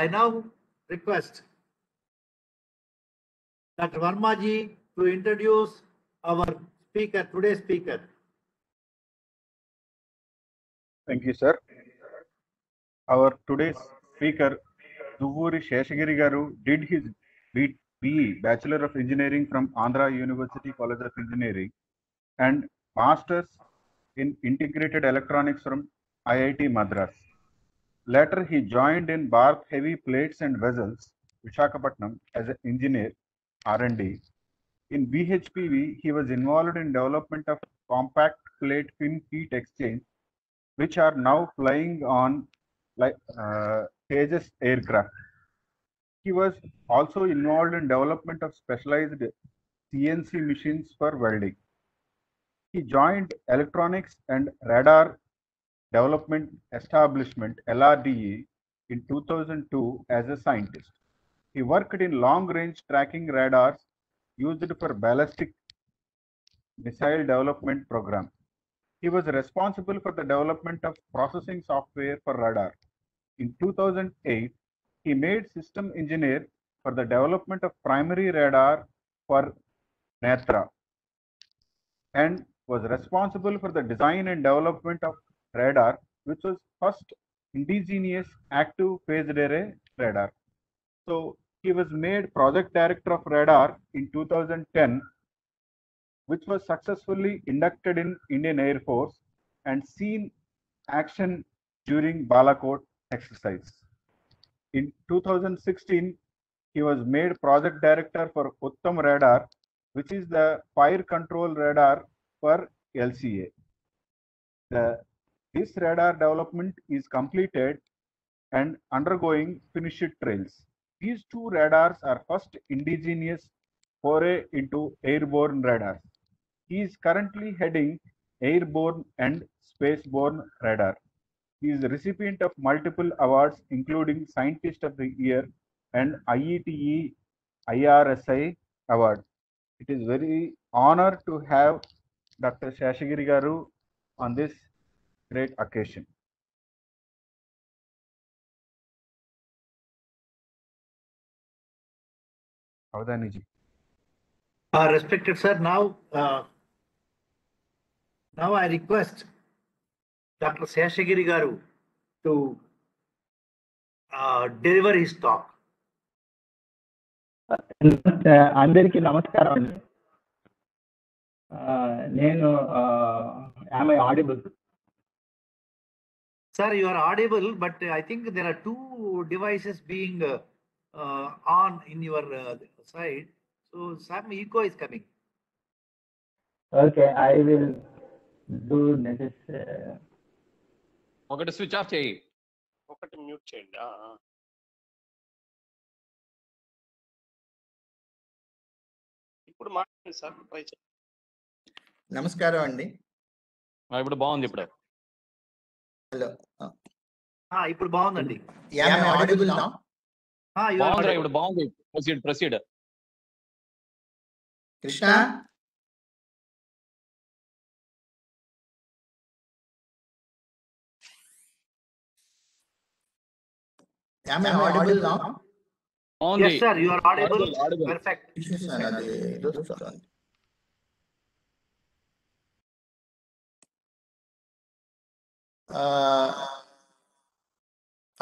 I now request Dr. Verma ji to introduce our speaker, today's speaker. Thank you, sir. Our today's speaker, Duvuri Sheshagiri Garu, did his BE, Bachelor of Engineering from Andhra University College of Engineering, and Masters in Integrated Electronics from IIT Madras. Later, he joined in Bharat Heavy Plates and Vessels, Visakhapatnam, as an engineer, R&D. In BHPV, he was involved in development of compact plate fin heat exchange, which are now flying on Tejas aircraft. He was also involved in development of specialized CNC machines for welding. He joined Electronics and Radar Development Establishment (LRDE) in 2002 as a scientist. He worked in long-range tracking radars used for ballistic missile development program. He was responsible for the development of processing software for radar. In 2008, he made system engineer for the development of primary radar for Netra and was responsible for the design and development of radar, which was first indigenous active phased array radar. So he was made project director of radar in 2010, which was successfully inducted in Indian Air Force and seen action during Balakot exercise. In 2016, he was made project director for Uttam radar, which is the fire control radar for LCA. This radar development is completed and undergoing finished trials. These two radars are first indigenous foray into airborne radars. He is currently heading airborne and spaceborne radar. He is the recipient of multiple awards, including Scientist of the Year and IETE IRSI Award. It is very honor to have Dr. Sheshagiri Garu on this great occasion. Avadhaniji. Respected sir, now I request Dr. Sheshagiri Garu to deliver his talk. అందరికీ నమస్కారం అండి. నేను am I audible? Sir, you are audible, but I think there are two devices being on in your side, so some echo is coming. Okay, I will do necessary. ఒకటి switch off చేయి, ఒకటి mute చేయండి. ఇప్పుడు మాట్లాడండి sir, try చేయండి. నమస్కారం అండి. ఇప్పుడు బాగుంది. ఇప్పుడు హలో, ఇప్పుడు బాగుందండి. Audible now? బాగుంది, ఇప్పుడు బాగుంది. Proceed Krishna. Am I audible now? Yes sir, you are audible. Perfect.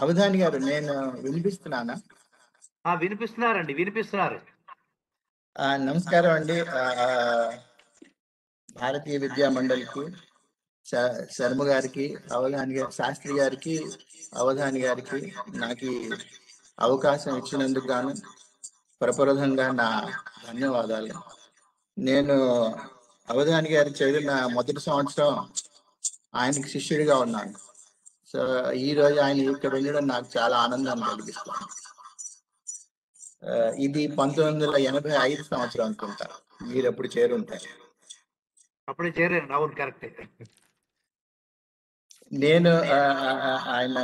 Avadhani గారు, నేను వినిపిస్తున్నానా? వినిపిస్తున్నారు. నమస్కారం అండి. భారతీయ విద్యా మండలికి, శర్మ గారికి, అవధాని గారి, శాస్త్రి గారికి, అవధాని గారికి నాకు అవకాశం ఇచ్చినందుకు గాను ప్రప్రథంగా నా ధన్యవాదాలు. నేను అవధాని గారి చదివిన మొదటి సంవత్సరం ఆయనకి శిష్యుడిగా ఉన్నాను. సో ఈ రోజు ఆయన ఇక్కడ ఉండడం నాకు చాలా ఆనందాన్ని కలిగిస్తుంది. ఇది 1985 సంవత్సరం అనుకుంటా. మీరు ఎప్పుడు చేరుంటారు? అప్పుడే చేరారు. అవును, కరెక్ట్. నేను ఆయన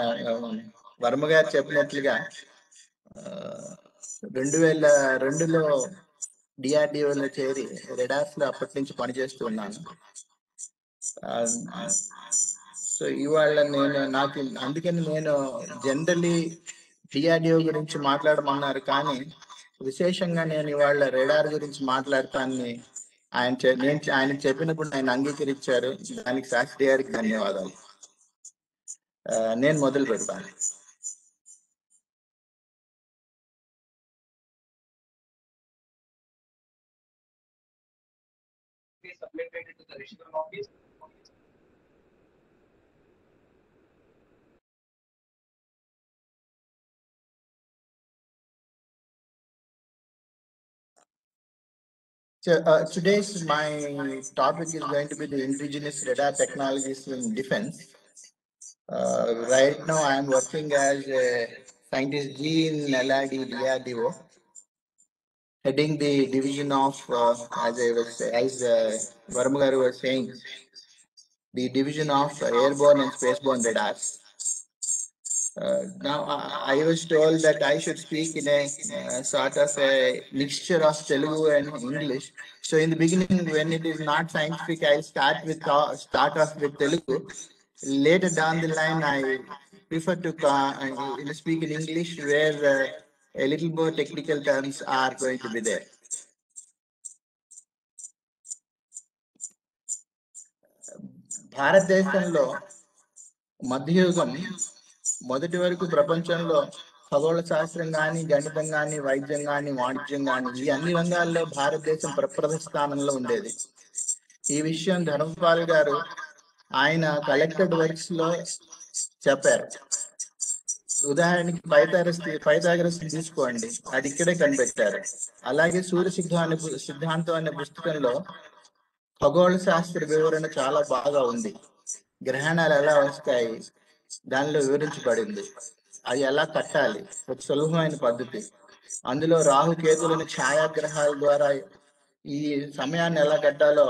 వర్మ గారు చెప్పినట్లుగా 2002లో డిఆర్డిఓలో చేరి రెడార్స్ లో అప్పటి నుంచి పనిచేస్తూ ఉన్నాను. సో ఇవాళ అందుకని నేను జనరలీ డిఆర్డిఓ గురించి మాట్లాడమన్నారు, కానీ విశేషంగా నేను ఇవాళ రెడార్ గురించి మాట్లాడతానని ఆయన చెప్పినప్పుడు ఆయన అంగీకరించారు. దానికి శాస్త్రి గారికి ధన్యవాదాలు. నేను మొదలు పెడతాను. So today's my topic is going to be the indigenous radar technologies in defense. Right now I am working as a scientist G in LRD DRDO, heading the division of as Varma garu was saying, the division of airborne and spaceborne radars. Now I was told that I should speak in a sort of a mixture of Telugu and English. So in the beginning, when it is not scientific, I'll start off with Telugu. Later down the line, I prefer to speak in English, where a little more technical terms are going to be there. భారతదేశంలో మధ్యయుగం మొదటి వరకు ప్రపంచంలో ఖగోళ శాస్త్రం కానీ, గణితం కానీ, వైద్యం కానీ, వాణిజ్యం కానీ, ఈ అన్ని రంగాల్లో భారతదేశం ప్రప్రథమ స్థానంలో ఉండేది. ఈ విషయం ధర్మపాల్ గారు ఆయన కలెక్టెడ్ వర్క్స్ లో చెప్పారు. ఉదాహరణకి పైథాగరస్ తీసుకోండి, అది ఇక్కడే కనిపెట్టారు. అలాగే సూర్య సిద్ధాంతం అనే పుస్తకంలో ఖగోళ శాస్త్ర వివరణ చాలా బాగా ఉంది. గ్రహణాలు ఎలా వస్తాయి దానిలో వివరించబడింది. అవి ఎలా కట్టాలి, ఒక సులభమైన పద్ధతి. అందులో రాహుకేతులను ఛాయాగ్రహాల ద్వారా ఈ సమయాన్ని ఎలా కట్టాలో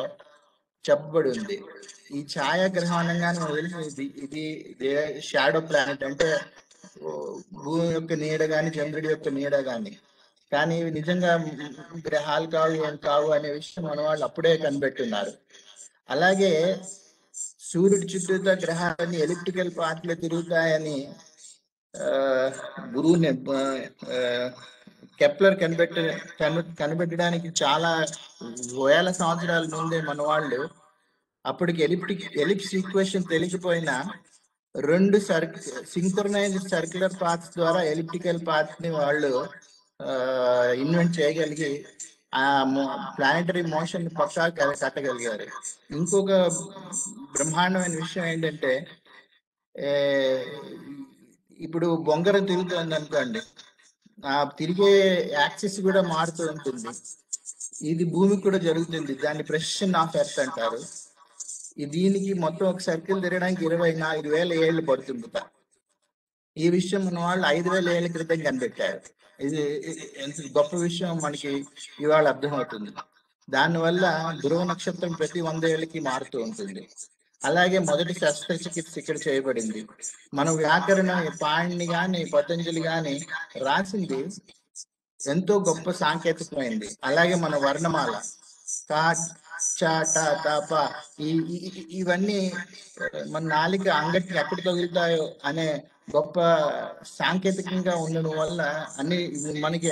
చెప్పబడి ఉంది. ఈ ఛాయాగ్రహం అనగానే తెలిసింది ఇది షాడో ప్లానెట్, అంటే భూమి యొక్క నీడ గాని, చంద్రుడి యొక్క నీడ గాని. కానీ ఇవి నిజంగా గ్రహాలు కావు, ఏం కావు అనే విషయం మన వాళ్ళు అప్పుడే కనిపెట్టున్నారు. అలాగే సూర్యుడి చుట్టూతో గ్రహాలని ఎలిప్టికల్ పాత్ లో తిరుగుతాయని గురువుని కెప్లర్ కనిపెట్టడానికి చాలా వేల సంవత్సరాల ముందే మన వాళ్ళు అప్పటికి ఎలిప్స్ ఈక్వేషన్ తెలియకపోయినా 2 సింక్రనైజ్డ్ సర్క్యులర్ పాత్స్ ద్వారా ఎలిప్టికల్ పాత్ ని వాళ్ళు ఇన్వెంట్ చేయగలిగి ఆ ప్లానెటరీ మోషన్ పక్కా కట్టగలిగారు. ఇంకొక బ్రహ్మాండమైన విషయం ఏంటంటే, ఇప్పుడు బొంగరం తిరుగుతుంది అనుకోండి, ఆ తిరిగే యాక్సిస్ కూడా మారుతూ ఉంటుంది. ఇది భూమికి కూడా జరుగుతుంది. దాన్ని ప్రెసిషన్ ఆఫ్ ఎర్త్ అంటారు. దీనికి మొత్తం ఒక సర్కిల్ తిరగడానికి 24,000 ఏళ్ళు పడుతుంది. ఈ విషయం మన వాళ్ళు 5,000 ఏళ్ల క్రితం కనిపెట్టారు. ఇది ఎంత గొప్ప విషయం మనకి ఇవాళ అర్థమవుతుంది. దానివల్ల ధ్రువ నక్షత్రం ప్రతి 100 ఏళ్ళకి మారుతూ ఉంటుంది. అలాగే మొదటి శస్త్రచికిత్స ఇక్కడ చేయబడింది. మన వ్యాకరణం పాణిని గాని, పతంజలి గాని రాసింది ఎంతో గొప్ప సాంకేతికమైంది. అలాగే మన వర్ణమాల కా, చ, ట, త, ప ఇవన్నీ మన నాలిక అంగటికి ఎక్కడ తగులుతాయో అనే గొప్ప సాంకేతికంగా ఉండడం వల్ల అన్ని మనకి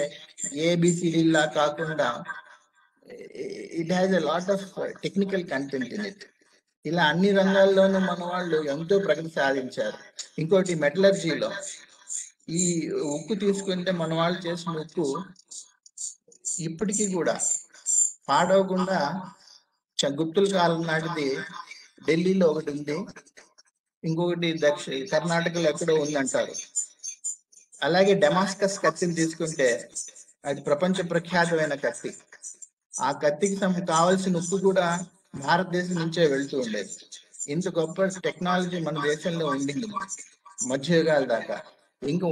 ఏబిసిడిలా కాకుండా it has a lot of technical content in it. ఇలా అన్ని రంగాల్లోనూ మన వాళ్ళు ఎంతో ప్రగతి సాధించారు. ఇంకోటి మెటలర్జీలో ఈ ఉక్కు తీసుకుంటే మన వాళ్ళు చేసిన ఉక్కు ఇప్పటికీ కూడా పాడవకుండా గుప్తుల కాలం నాటిది ఢిల్లీలో ఒకటి ఉంది, ఇంకొకటి కర్ణాటకలో ఎక్కడో ఉందంటారు. అలాగే డెమాస్కస్ కత్తిని తీసుకుంటే అది ప్రపంచ ప్రఖ్యాతమైన కత్తి. ఆ కత్తికి కావాల్సిన ఉప్పు కూడా భారతదేశం నుంచే వెళ్తూ ఉండేది. ఇంత గొప్ప టెక్నాలజీ మన దేశంలో ఉండింది మధ్యయుగాల దాకా. ఇంకా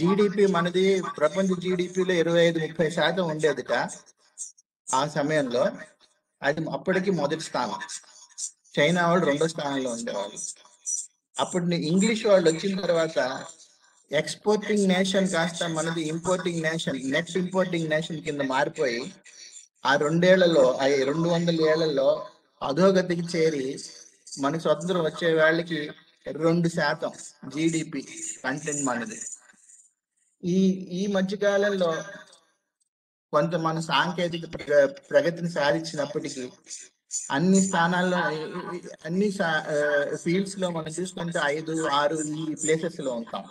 జీడిపి మనది ప్రపంచ జీడిపిలో 25-30% ఉండేదిట ఆ సమయంలో. అది అప్పటికి మొదటి స్థానం. చైనా వాళ్ళు 2వ స్థానంలో ఉండేవాళ్ళు. అప్పుడు ఇంగ్లీష్ వాళ్ళు వచ్చిన తర్వాత ఎక్స్పోర్టింగ్ నేషన్ కాస్త మనది importing nation, net importing nation కింద మారిపోయి ఆ 200 ఏళ్లలో అధోగతికి చేరి మనకి స్వతంత్రం వచ్చే వాళ్ళకి 2% జీడిపి కంటెంట్ మనది. ఈ మధ్యకాలంలో కొంత మన సాంకేతిక ప్రగతిని సాధించినప్పటికీ అన్ని స్థానాల్లో అన్ని ఫీల్డ్స్ లో మనం చూసుకుంటే 5, 6 ఈ ప్లేసెస్ లో ఉంటాం.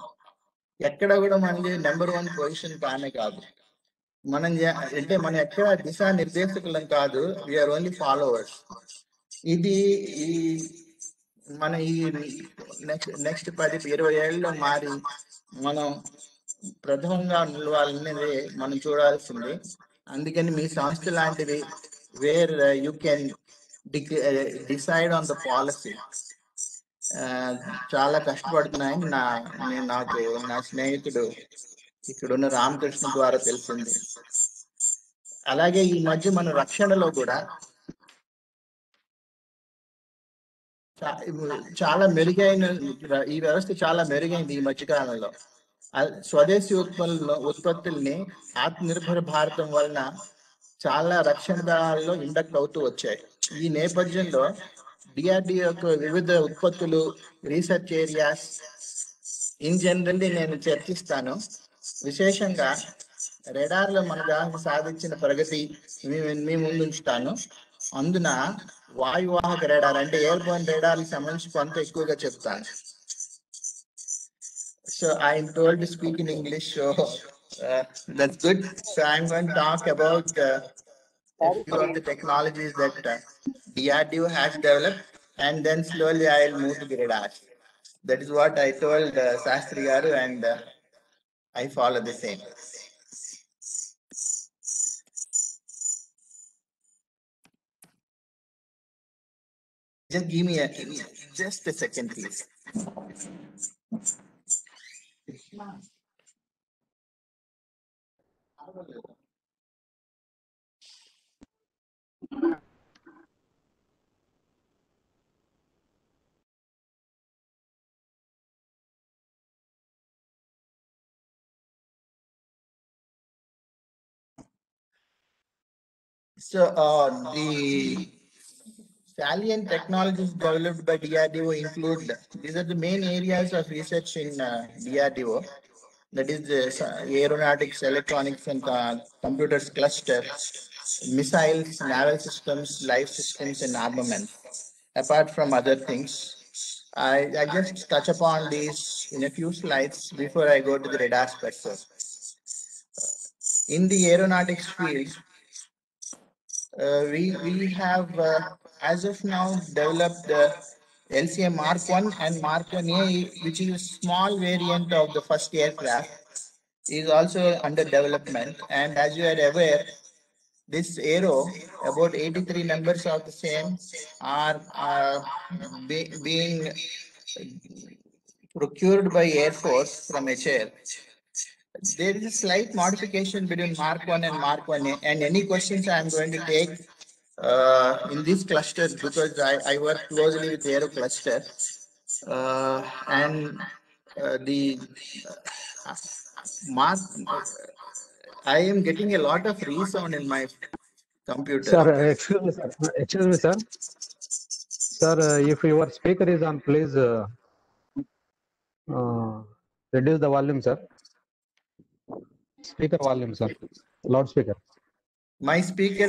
ఎక్కడ కూడా మనకి నెంబర్ 1 పొజిషన్ కానే కాదు. అంటే మనం ఎక్కడ దిశా నిర్దేశకులం కాదు, వీఆర్ ఓన్లీ ఫాలోవర్స్. ఇది ఈ మన ఈ నెక్స్ట్ 10-20 ఏళ్ళలో మారి మనం ప్రథమంగా నిలవాలనేది మనం చూడాల్సింది. అందుకని మీ సంస్థ లాంటిది where you can decide on the policy చాలా కష్టపడుతున్నాయని నాకు నా స్నేహితుడు ఇక్కడున్న రామకృష్ణ ద్వారా తెలిసింది. అలాగే ఈ మధ్య మన రక్షణలో కూడా చాలా మెరుగైన ఈ వ్యవస్థ చాలా మెరుగైంది ఈ మధ్యకాలంలో. స్వదేశీ ఉత్పత్తుల్ని ఆత్మనిర్భర భారతం వలన చాలా రక్షణ దళాల్లో ఇండక్ట్ అవుతూ వచ్చాయి. ఈ నేపథ్యంలో డిఆర్డిఓ యొక్క వివిధ ఉత్పత్తులు, రీసెర్చ్ ఏరియాస్ ఇన్ జనరల్లీ నేను చర్చిస్తాను. విశేషంగా రెడార్లో మన సాధించిన ప్రగతి మీ ముందు ఉంచుతాను. అందున వాయువాహక రెడార్ అంటే ఎయిర్బోర్న్ రెడార్కి సంబంధించి కొంత ఎక్కువగా చెప్తాను. So I'm told to speak in English, so that's good. So I'm going to talk about a few of the technologies that DRDO has developed, and then slowly I'll move to the radars. That is what I told Sastri Garu, and I follow the same. Just give me just a second, please. So the salient technologies developed by DRDO include, these are the main areas of research in DRDO. That is the aeronautics, electronics, and computers cluster, missiles, naval systems, life systems, and armament. Apart from other things, I just touch upon these in a few slides before I go to the radar spectrum. In the aeronautics field, we have as of now developed the LCA Mark 1 and Mark 1A, which is a small variant of the first aircraft, is also under development. And as you are aware, this aero, about 83 members of the same are being procured by Air Force from HR. There is a slight modification between Mark 1 and Mark 1A, and any questions I am going to take in these clusters, because I work closely with Aero cluster, and the Mark, I am getting a lot of resound in my computer. Sir, excuse me, sir. Excuse me, sir. Sir, if your speaker is on, please reduce the volume, sir. Speaker volume, sir. Loudspeaker. My speaker.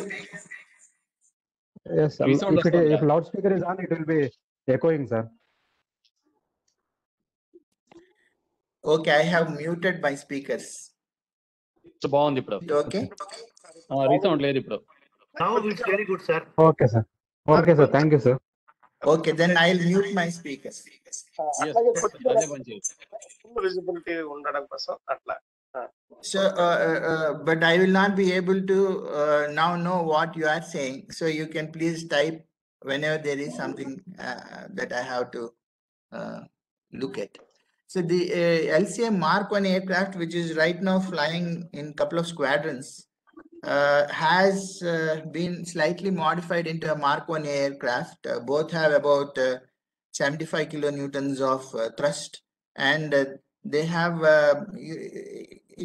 Yes, sir. If loudspeaker is on, it will be echoing, sir. Okay, I have muted my speakers. So బాగుంది ఇప్పుడు. Okay. Resound లేదు ఇప్పుడు. Now it's very good, sir. Okay, sir. Okay, sir. Thank you, sir. Okay, then I'll mute my speakers. అదే పని చేయాలి. Visibility ఉండడం కోసం అట్లా. So, but I will not be able to now know what you are saying. So you can please type whenever there is something that I have to look at. So the LCA Mark 1 aircraft, which is right now flying in a couple of squadrons, has been slightly modified into a Mark 1 aircraft. Both have about 75 kilonewtons of thrust, and they have a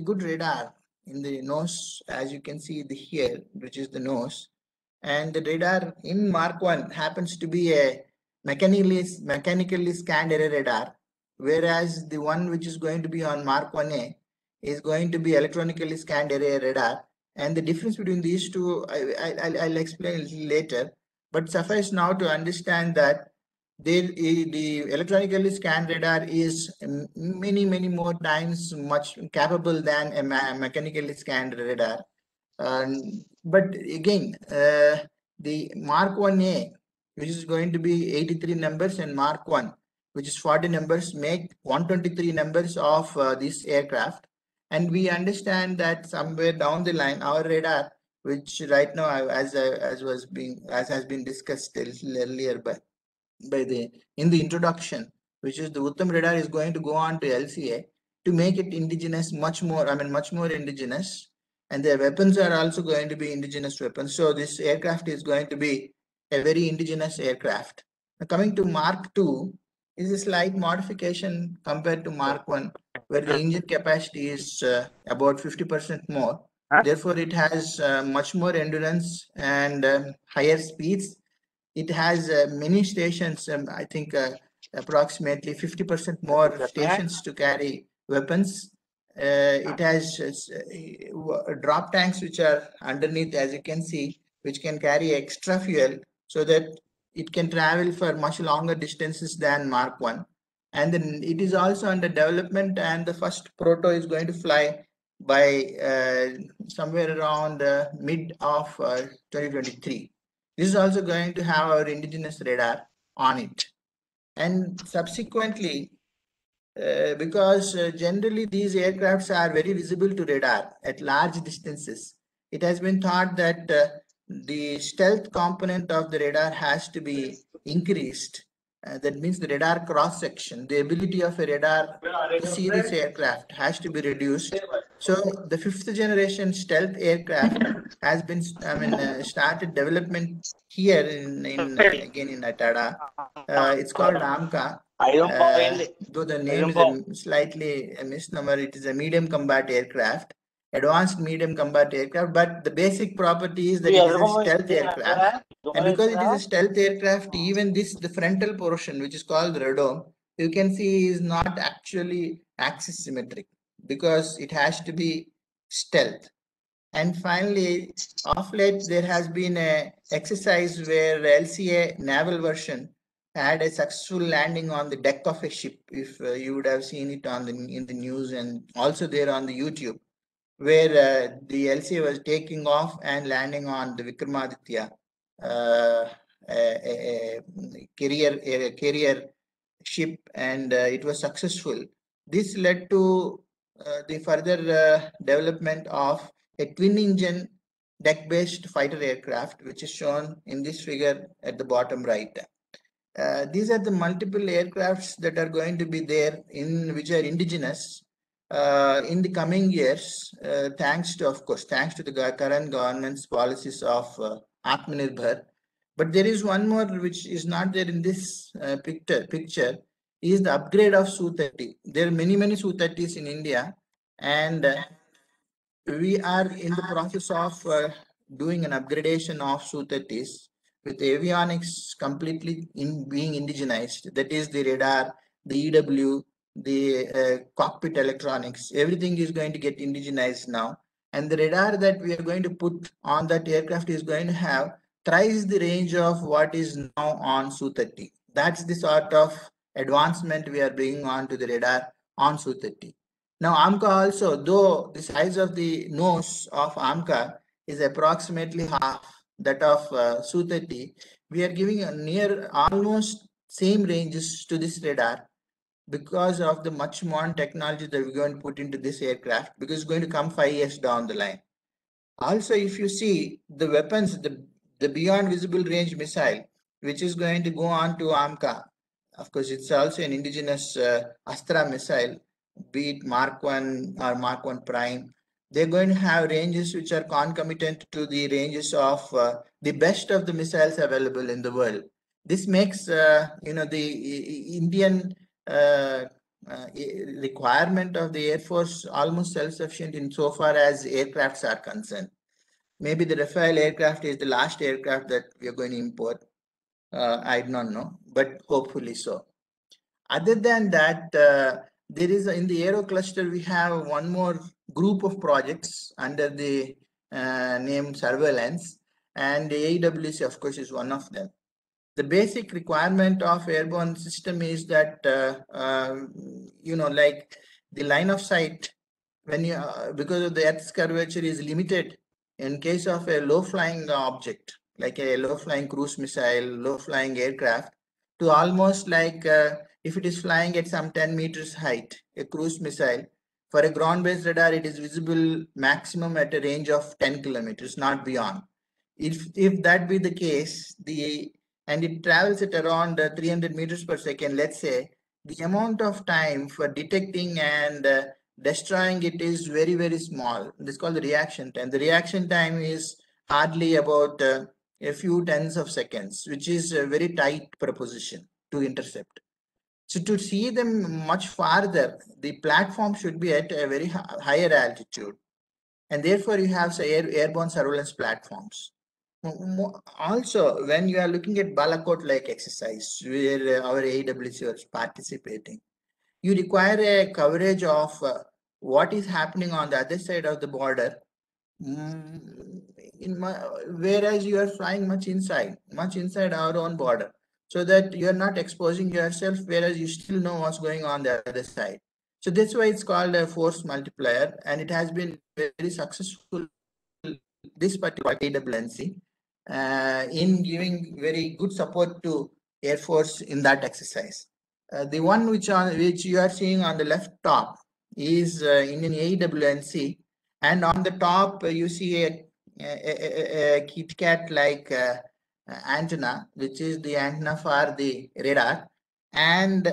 good radar in the nose, as you can see here, which is the nose. And the radar in Mark 1 happens to be a mechanically scanned array radar, whereas the one which is going to be on Mark 1A is going to be electronically scanned area radar. And the difference between these two, I'll explain a little later. But suffice now to understand that the electronically scanned radar is many more times much capable than a mechanically scanned radar. But again, the Mark 1A, which is going to be 83 numbers, and Mark 1, which is 40 numbers, make 123 numbers of this aircraft. And we understand that somewhere down the line, our radar, which right now, as has been discussed a little earlier in the introduction, which is the Uttam radar is going to go on to LCA to make it indigenous, much more indigenous, and their weapons are also going to be indigenous weapons. So this aircraft is going to be a very indigenous aircraft. Now, coming to Mark 2 is a slight modification compared to Mark 1, where the engine capacity is about 50% more. Therefore, it has much more endurance and higher speeds. It has many stations, I think approximately 50% more stations to carry weapons. It has drop tanks which are underneath, as you can see, which can carry extra fuel so that it can travel for much longer distances than Mark 1. And then it is also under development, and the first proto is going to fly by somewhere around mid of 2023. This is also going to have our indigenous radar on it. And subsequently, because generally these aircrafts are very visible to radar at large distances, it has been thought that the stealth component of the radar has to be increased. That means the radar cross section, the ability of a radar to see this aircraft has to be reduced. So the 5th generation stealth aircraft has been started development here again in Atada. It's called AMCA. Though the name is a slightly a misnomer, it is a medium combat aircraft, advanced medium combat aircraft, but the basic property is that it is a stealth aircraft. And because it is a stealth aircraft, even the frontal portion, which is called the radome, you can see is not actually axis symmetric because it has to be stealth. And finally, of late, there has been a exercise where LCA naval version had a successful landing on the deck of a ship. If you would have seen it in the news and also there on the YouTube, where the LCA was taking off and landing on the Vikramaditya, a carrier ship, and it was successful. This led to the further development of a twin-engine deck-based fighter aircraft, which is shown in this figure at the bottom right. These are the multiple aircrafts that are going to be there which are indigenous in the coming years, thanks to the current government's policies of Atmanirbhar. But there is one more which is not there in this picture is the upgrade of Su-30. There are many Su-30s in India, and we are in the process of doing an upgradation of Su-30s with avionics completely being indigenized. That is the radar, the EW, the cockpit electronics, everything is going to get indigenized now. And the radar that we are going to put on that aircraft is going to have thrice the range of what is now on Su-30. That's the sort of advancement we are bringing on to the radar on Su-30. Now, AMCA also, though the size of the nose of AMCA is approximately half that of Su-30, we are giving a near almost same ranges to this radar because of the much modern technology that we're going to put into this aircraft, because it's going to come 5 years down the line. Also, if you see the weapons, the beyond visible range missile, which is going to go on to AMCA, of course, it's also an indigenous Astra missile, be it Mark 1 or Mark 1 Prime. They're going to have ranges which are concomitant to the ranges of the best of the missiles available in the world. This makes the Indian requirement of the Air Force almost self-sufficient in so far as aircrafts are concerned. Maybe the Rafale aircraft is the last aircraft that we are going to import. I do not know, but hopefully so. Other than that, there is in the aero cluster, we have one more group of projects under the name surveillance, and the AWC, of course, is one of them. The basic requirement of airborne system is that, like the line of sight, when you, because of the Earth's curvature is limited in case of a low flying object, like a low flying cruise missile, low flying aircraft, to almost like if it is flying at some 10 meters height, a cruise missile, for a ground based radar, it is visible maximum at a range of 10 kilometers, not beyond. If that be the case, and it travels at around 300 meters per second, let's say, the amount of time for detecting and destroying it is very, very small. This is called the reaction time. The reaction time is hardly about a few tens of seconds, which is a very tight proposition to intercept. So to see them much farther, the platform should be at a very higher altitude. And therefore, you have airborne surveillance platforms. Also, when you are looking at Balakot-like exercise, where our AWC is participating, you require a coverage of what is happening on the other side of the border, whereas you are flying much inside our own border, so that you are not exposing yourself, whereas you still know what's going on the other side. So that's why it's called a force multiplier, and it has been very successful, this particular AWNC, in giving very good support to Air Force in that exercise. The one which you are seeing on the left top is Indian AWNC, and on the top you see a KitKat like antenna, which is the antenna for the radar, and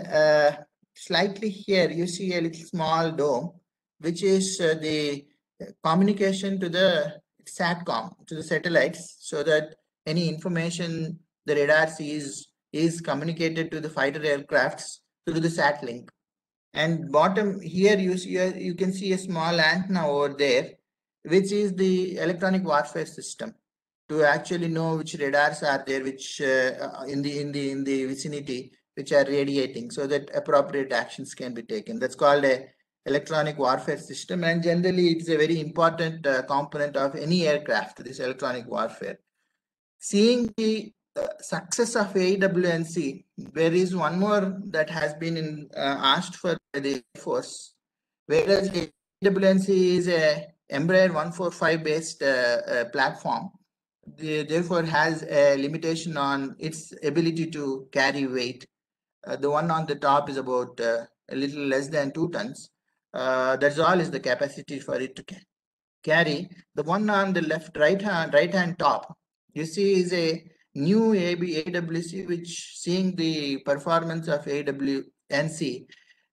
slightly here you see a little small dome, which is the communication to the SATCOM, to the satellites, so that any information the radar sees is communicated to the fighter aircrafts through the sat link. And bottom here you can see a small antenna over there, which is the electronic warfare system, to actually know which radars are there, which in the vicinity, which are radiating, so that appropriate actions can be taken. That's called a electronic warfare system, and generally it's a very important component of any aircraft, this electronic warfare. Seeing the success of AWNC, there is one more that has been asked for by the Air Force, whereas AWNC is a Embraer 145 based platform, therefore has a limitation on its ability to carry weight. The one on the top is about a little less than 2 tons. That's all is the capacity for it to carry. The one on the right hand top, you see, is a new AWC, which, seeing the performance of AWNC,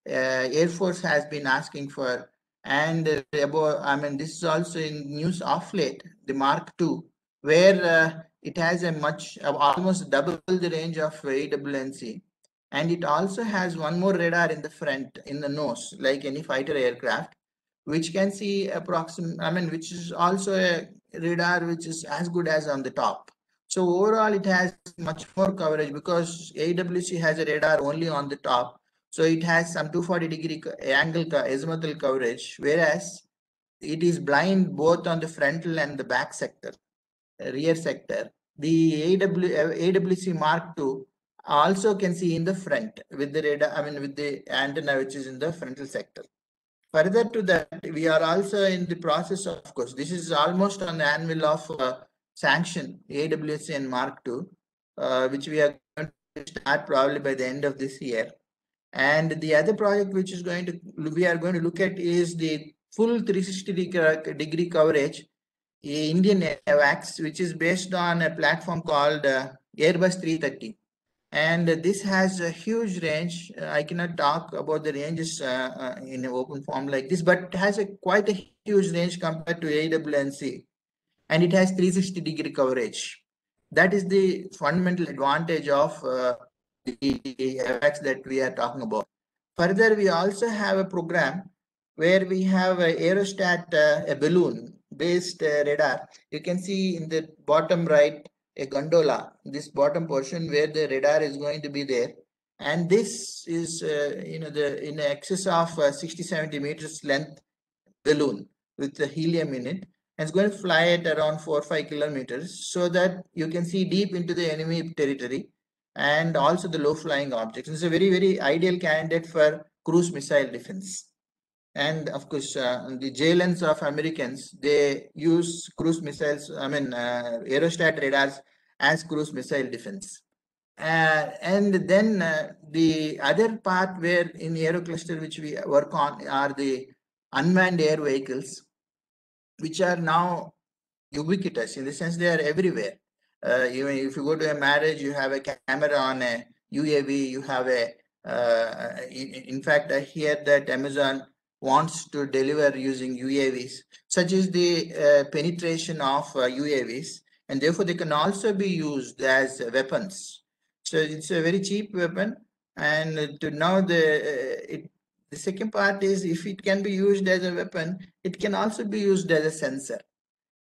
Air Force has been asking for. And this is also in news of late, the Mark II, where it has a almost double the range of AWNC. And it also has one more radar in the front, in the nose, like any fighter aircraft, which can see which is also a radar which is as good as on the top. So overall, it has much more coverage, because AWC has a radar only on the top. So it has some 240-degree angle azimuthal coverage, whereas it is blind both on the frontal and the back sector, rear sector. The AWC Mark II also can see in the front with the radar, with the antenna which is in the frontal sector. Further to that, we are also in the process of course, this is almost on the anvil of sanction, AWC and Mark II, which we are going to start probably by the end of this year. And the other project which is we are going to look at is the full 360-degree coverage Indian AWACS, which is based on a platform called Airbus 330. And this has a huge range. I cannot talk about the ranges in an open form like this, but it has quite a huge range compared to AWNC. And it has 360-degree coverage. That is the fundamental advantage of the AWACS that we are talking about. Further, we also have a program where we have a aerostat, a balloon-based radar. You can see in the bottom right, a gondola, this bottom portion where the radar is going to be there. And this is, in excess of 60-70 meters length balloon with the helium in it. And it's going to fly at around 4 or 5 kilometers so that you can see deep into the enemy territory and also the low flying objects. It's a very, very ideal candidate for cruise missile defense. And of course, the JLENs of Americans, they use cruise missiles, aerostat radars as cruise missile defense. And then the other part where in Aero Cluster which we work on are the unmanned air vehicles, which are now ubiquitous in the sense they are everywhere. Even if you go to a marriage, you have a camera on a UAV, you have a, in fact, I hear that Amazon wants to deliver using UAVs. Such is the penetration of UAVs, and therefore they can also be used as weapons. So it's a very cheap weapon, and to now the second part is if it can be used as a weapon, it can also be used as a sensor.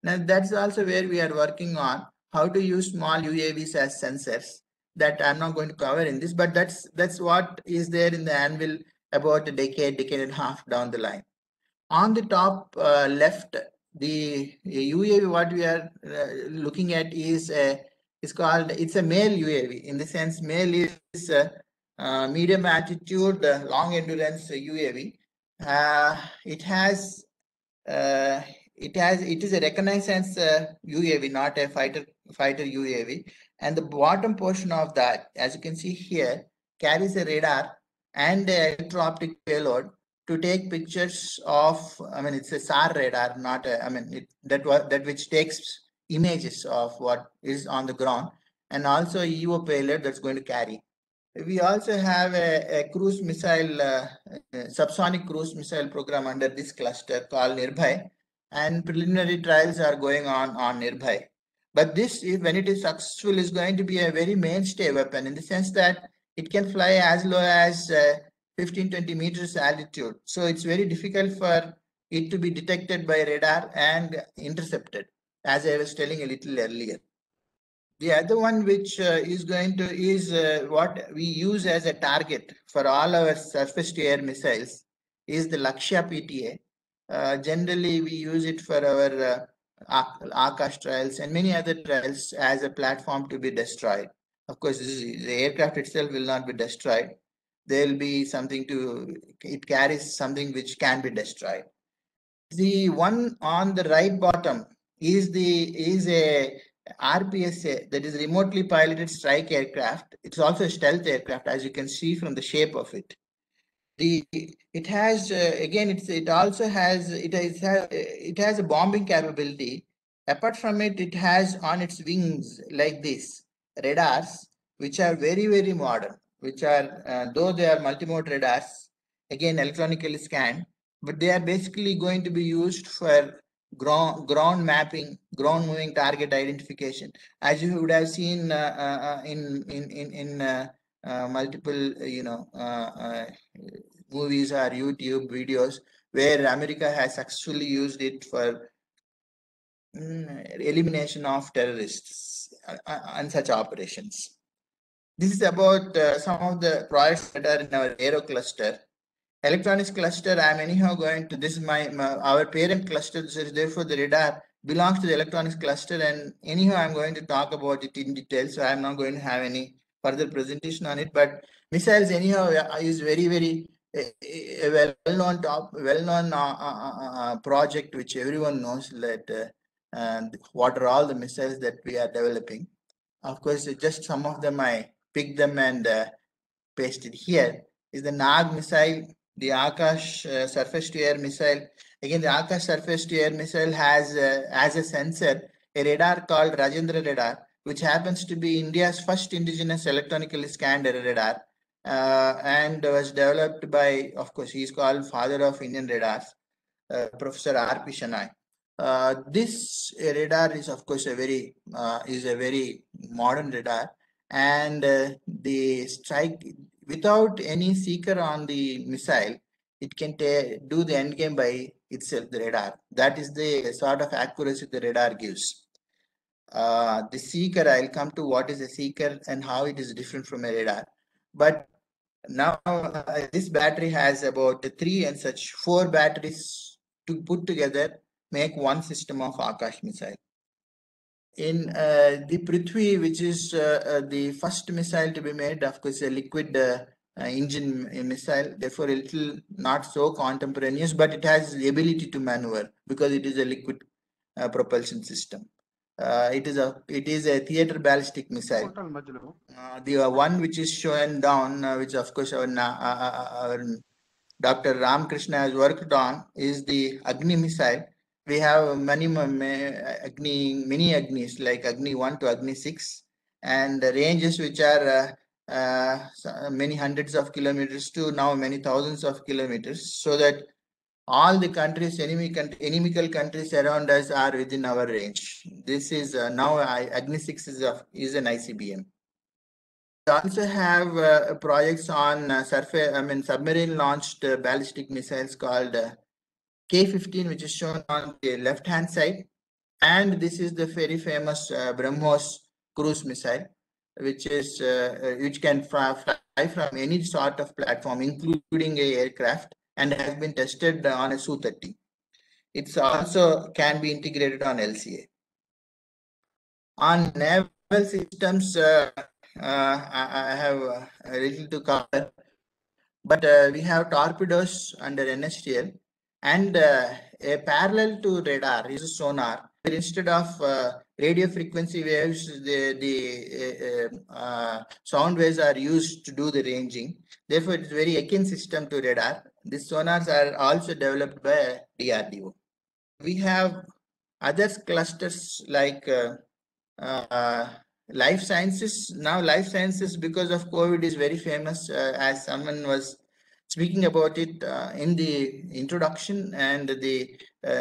Now that's also where we are working on how to use small UAVs as sensors. That I'm not going to cover in this, but that's what is there in the anvil about a decade and a half down the line. On the top left, the UAV what we are looking at is it's a male UAV. In the sense, male is medium altitude, long endurance UAV. It is a reconnaissance UAV, not a fighter UAV. And the bottom portion of that, as you can see here, carries a radar and an electro-optic payload to take pictures of, it's a SAR radar, not that which takes images of what is on the ground, and also EO payload that's going to carry. We also have a cruise missile, subsonic cruise missile program under this cluster called Nirbhay, and preliminary trials are going on Nirbhay. But this, when it is successful, is going to be a very mainstay weapon in the sense that it can fly as low as 15-20 meters altitude. So it's very difficult for it to be detected by radar and intercepted, as I was telling a little earlier. The other one which is what we use as a target for all our surface-to-air missiles is the Lakshya PTA. Generally, we use it for our Akash trials and many other trials as a platform to be destroyed. Of course, the aircraft itself will not be destroyed. There will be it carries something which can be destroyed. The one on the right bottom is a RPSA, that is remotely piloted strike aircraft. It's also a stealth aircraft, as you can see from the shape of it. It has it has a bombing capability. Apart from it, it has on its wings like this radars, which are very, very modern. Which are though they are multimode radars, again electronically scanned, but they are basically going to be used for ground mapping, ground moving target identification, as you would have seen in multiple movies or YouTube videos where America has successfully used it for elimination of terrorists and such operations. This is about some of the projects that are in our Aero cluster. Electronics cluster, I'm anyhow going to, this is our parent cluster, so therefore the radar belongs to the electronics cluster, and anyhow I'm going to talk about it in detail, so I'm not going to have any further presentation on it. But missiles anyhow is very, very well-known project which everyone knows that what are all the missiles that we are developing. Of course, just some of them I picked them and pasted here. Is the Nag missile, the Akash surface-to-air missile. Again, the Akash surface-to-air missile has as a sensor a radar called Rajendra radar, which happens to be India's first indigenous electronically scanned radar, and was developed by, of course, he's called father of Indian radars, Professor R.P. Shenoy. This radar is, of course, a very modern radar, and the strike without any seeker on the missile, it can do the end game by itself, the radar. That is the sort of accuracy the radar gives. The seeker, I'll come to what is a seeker and how it is different from a radar. But Now this battery has about 3 and such 4 batteries to put together make one system of Akash missile. In the Prithvi, which is the first missile to be made, of course, a liquid engine missile, therefore a little not so contemporaneous, but it has the ability to maneuver because it is a liquid propulsion system. It is a theater ballistic missile. The one which is shown down, which of course our Dr. Ramakrishna has worked on, is the Agni missile. We have many Agnis like Agni 1 to Agni 6, and the ranges which are many hundreds of kilometers to now many thousands of kilometers, so that all the countries, inimical countries around us are within our range. This is now Agni 6 is an ICBM. We also have projects on submarine launched ballistic missiles called K-15, which is shown on the left hand side. And this is the very famous BrahMos cruise missile, which can fly from any sort of platform, including a aircraft, and has been tested on a Su-30. It also can be integrated on LCA. On naval systems, I have a little to cover, but we have torpedoes under NSTL, and a parallel to radar is a sonar. Instead of radio frequency waves, the sound waves are used to do the ranging. Therefore, it's very akin system to radar. These sonars are also developed by DRDO. We have other clusters like life sciences. Now life sciences, because of COVID, is very famous, as someone was speaking about it in the introduction, and the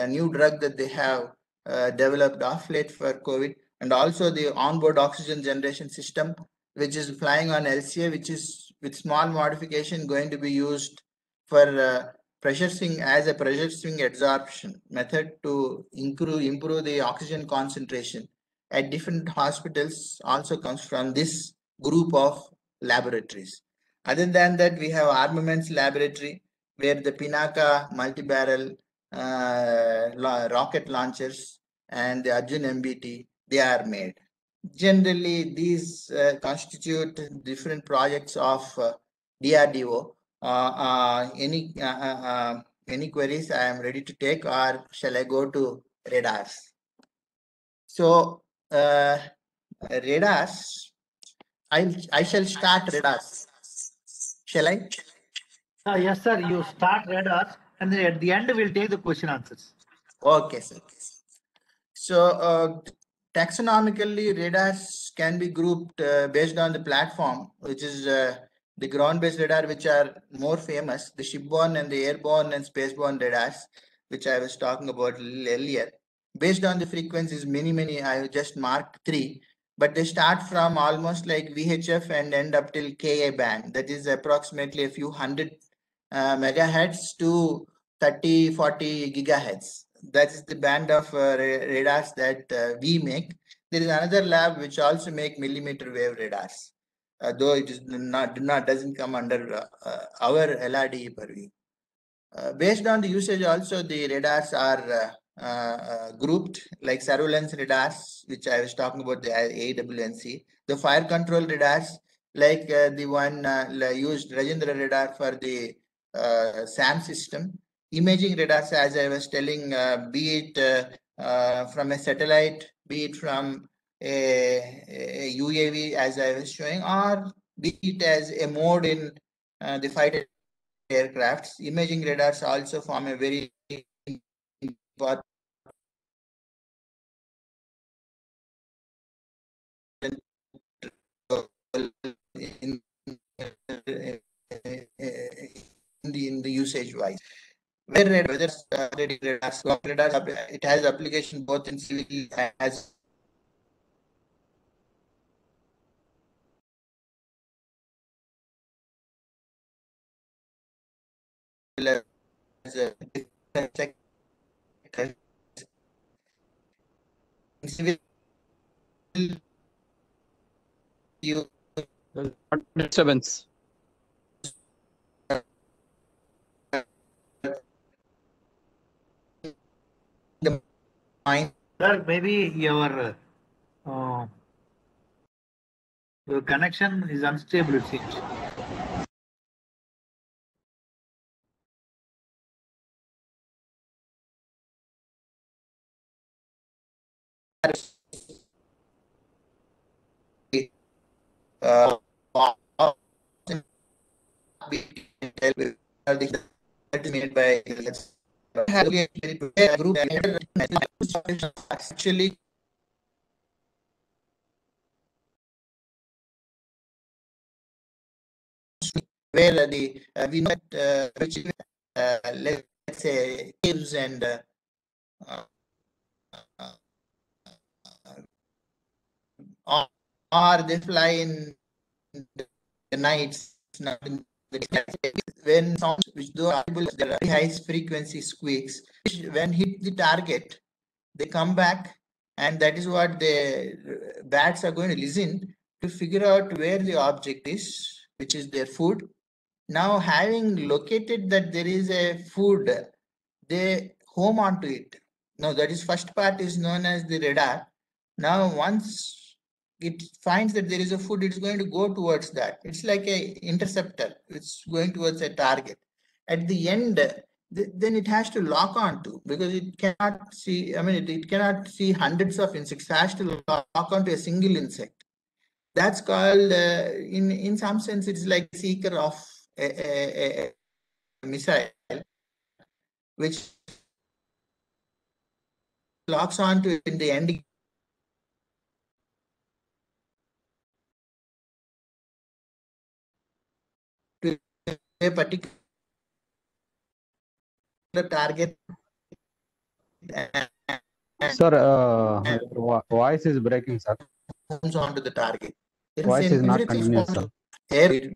new drug that they have developed off late for COVID, and also the onboard oxygen generation system, which is flying on LCA, which is with small modification going to be used for pressure swing as a pressure swing adsorption method to improve the oxygen concentration at different hospitals, also comes from this group of laboratories. Other than that, we have armaments laboratory, where the Pinaka multi-barrel rocket launchers and the Arjun MBT, they are made. Generally, these constitute different projects of DRDO. Any queries I am ready to take, or shall I go to radars? So radars, I shall start radars. Shall I? Yes, sir. You start radars, and then at the end we'll take the question answers. Okay, sir. So taxonomically, radars can be grouped based on the platform, which is the ground-based radar, which are more famous, the shipborne and the airborne and spaceborne radars, which I was talking about a little earlier. Based on the frequencies, many, I just marked 3, but they start from almost like VHF and end up till Ka band. That is approximately a few hundred megahertz to 30-40 gigahertz. That is the band of radars that we make. There is another lab which also make millimeter wave radars, though it is doesn't come under our LRDE purview. Based on the usage, also the radars are grouped like surveillance radars, which I was talking about, the AWNC, the fire control radars, like the one used Rajendra radar for the SAM system. Imaging radars, as I was telling, be it from a satellite, be it from a UAV, as I was showing, or be it as a mode in the fighter aircrafts. Imaging radars also form a very important in the usage wise. Whether radars, it has application both in civil as well as in civil Disturbance. Sir, maybe your connection is unstable, it seems. Uh, made by group actually where the we know which let's say caves and uh, or they fly in the nights, not in the day. When sounds which though audible, there are very high frequency squeaks, which when hit the target, they come back, and that is what the bats are going to listen to figure out where the object is, which is their food. Now, having located that there is a food, they home onto it. Now, that is first part is known as the radar. Now, once it finds that there is a food, it's going to go towards that. It's like a interceptor. It's going towards a target. At the end, then it has to lock onto because it cannot see. I mean, it cannot see hundreds of insects. It has to lock onto a single insect. That's called, in some sense, it's like seeker of a missile, which locks onto it in the end to a particular target. Sir, your voice is breaking, sir. Homes onto the target. Voice is not continuous, sir. Air,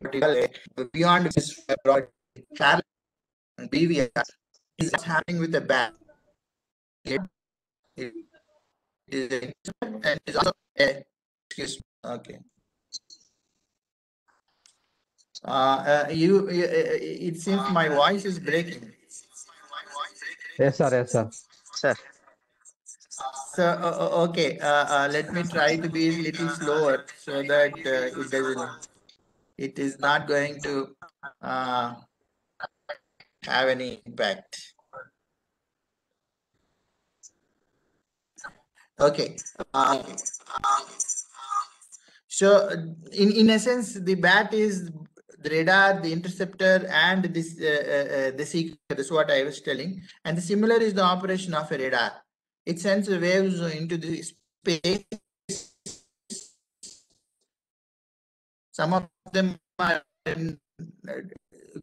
beyond this Charlie BVS is happening with a bat. It is and it is also excuse me. Okay. It seems my voice is breaking. Yes, sir. Yes, sir. Sir. So, okay, let me try to be a little slower so that it is not going to have any impact. Okay. So, in essence, the bat is the radar, the interceptor, and this the seeker. That's what I was telling. And the similar is the operation of a radar. It sends waves into the space. Some of them are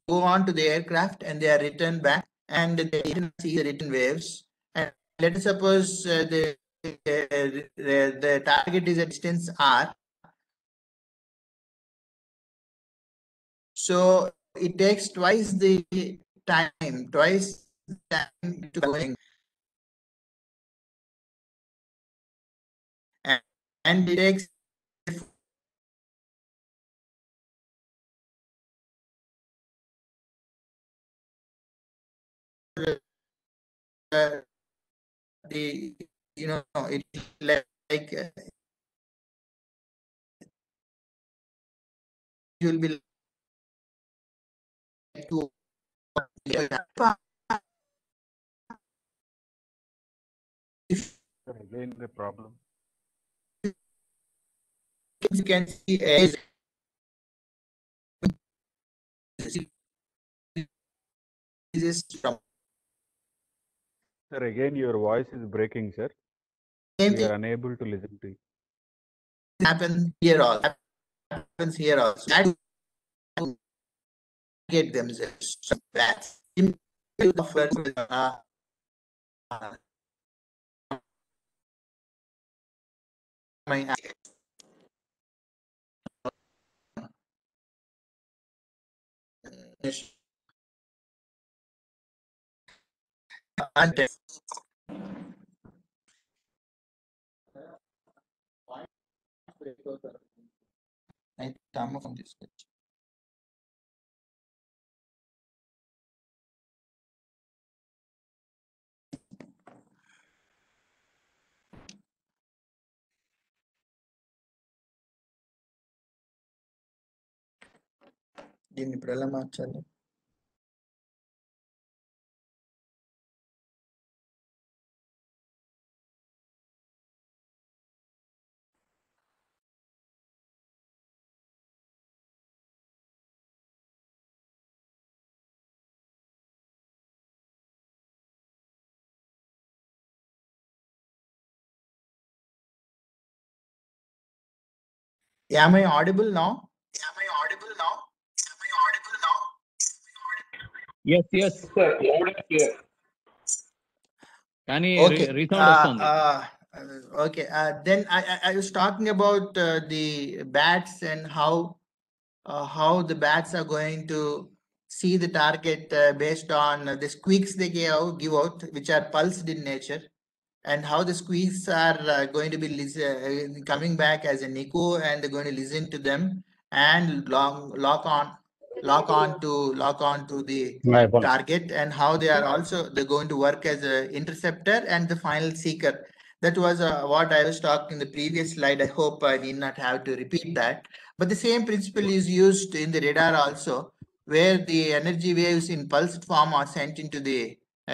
go on to the aircraft and they are returned back, and they see the written waves. And let us suppose the target is at distance r. So it takes twice the time to going, and it takes the it like you'll be like to Again, the problem. you can see is from Sir, again, your voice is breaking, sir. same We thing are unable to listen to you. happens here also. Happens here also. That get themselves bad. My and I come from this. దీన్ని ఇప్పుడు ఎలా మార్చాలి? Am I audible now? Yes. కానీ Okay. Resound వస్తుంది. Okay. Then I was talking about the bats and how the bats are going to see the target based on the squeaks they give out, which are pulsed in nature, and how the squeaks are going to be coming back as an echo, and they're going to listen to them and lock on to the target, and how they're going to work as an interceptor and the final seeker. That was what I was talking in the previous slide. I hope I did not have to repeat that. But the same principle is used in the radar also, where the energy waves in pulsed form are sent into the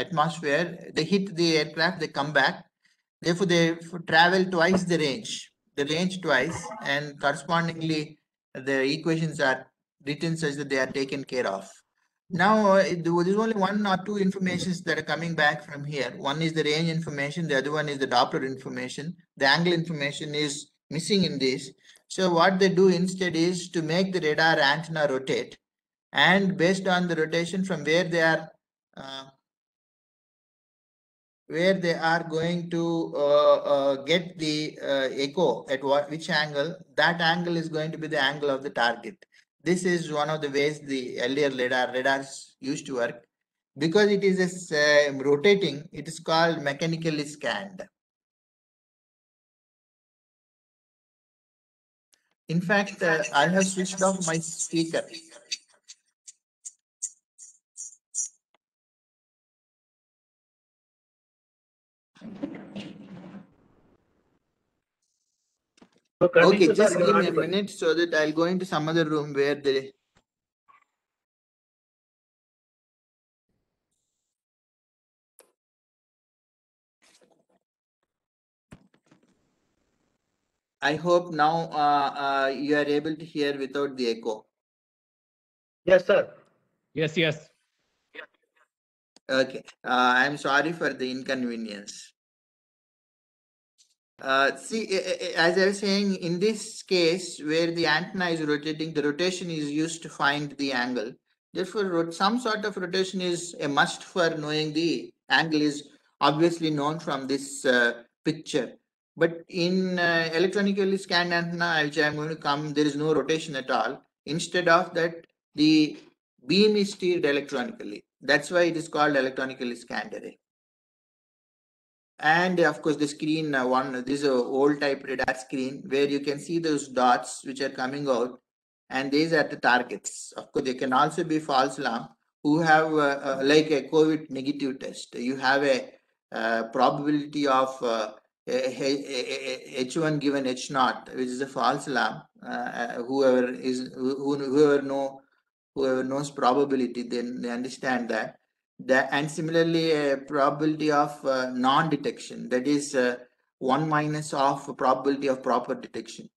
atmosphere. They hit the aircraft, they come back. Therefore, they travel twice the range twice, and correspondingly, the equations are written such that they are taken care of. Now, there's only one or two informations that are coming back from here. One is the range information, the other one is the Doppler information. The angle information is missing in this. So what they do instead is to make the radar antenna rotate, and based on the rotation from where they are going to get the echo at which angle, that angle is going to be the angle of the target. This is one of the ways the earlier radars used to work. Because it is rotating, it is called mechanically scanned. In fact, I have switched off my speaker. Okay, just give me a minute so that I'll go into some other room where the I hope now you are able to hear without the echo. Yes, sir. Yes. Okay, I'm sorry for the inconvenience. See, as I was saying, in this case where the antenna is rotating, the rotation is used to find the angle. Therefore, some sort of rotation is a must for knowing the angle is obviously known from this picture. But in electronically scanned antenna, which I'm going to come, there is no rotation at all. Instead of that, the beam is steered electronically. That's why it is called electronically scanned array. And of course, the screen this is a old type radar screen where you can see those dots which are coming out, and these are the targets. Of course, they can also be false alarm who have like a COVID negative test. You have a probability of H1 given H0, which is a false alarm. Whoever knows probability, then they understand that. And similarly, a probability of non-detection, that is 1 minus of probability of proper detection.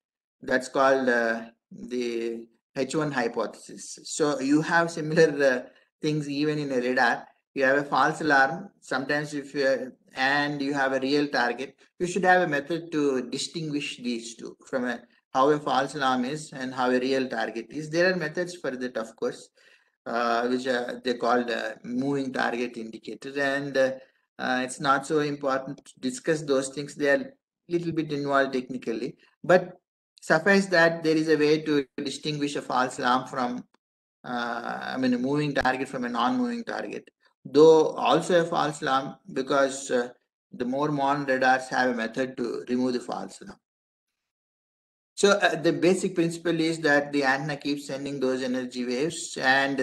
That's called the H1 hypothesis. So you have similar things even in a radar. You have a false alarm. Sometimes and you have a real target. You should have a method to distinguish these two from how a false alarm is and how a real target is. There are methods for that, of course. Which they called moving target indicators, and it's not so important to discuss those things. They are little bit involved technically, but suffice that there is a way to distinguish a false alarm from a moving target from a non-moving target, though also a false alarm, because the more modern radars have a method to remove the false alarm. So the basic principle is that the antenna keeps sending those energy waves, and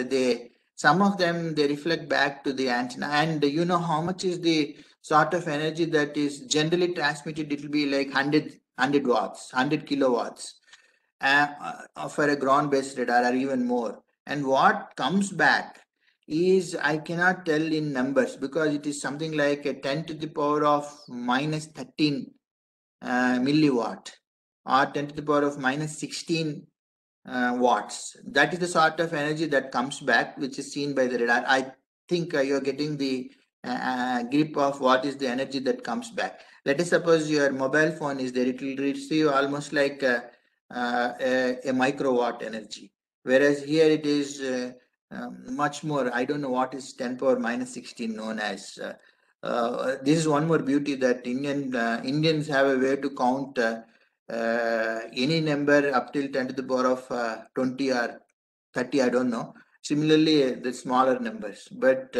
some of them they reflect back to the antenna. And you know how much is the sort of energy that is generally transmitted? It will be like 100 watts, 100 kilowatts for a ground-based radar, or even more. and what comes back is, I cannot tell in numbers, because it is something like a 10 to the power of minus 13 milliwatt, or 10 to the power of minus 16 watts. That is the sort of energy that comes back, which is seen by the radar. I think you're getting the grip of what is the energy that comes back. Let us suppose your mobile phone is there, it will receive almost like a microwatt energy, whereas here it is much more. I don't know what is 10 power minus 16 known as. This is one more beauty that Indians have a way to count any number up till 10 to the power of 20 or 30, I don't know. Similarly, the smaller numbers, but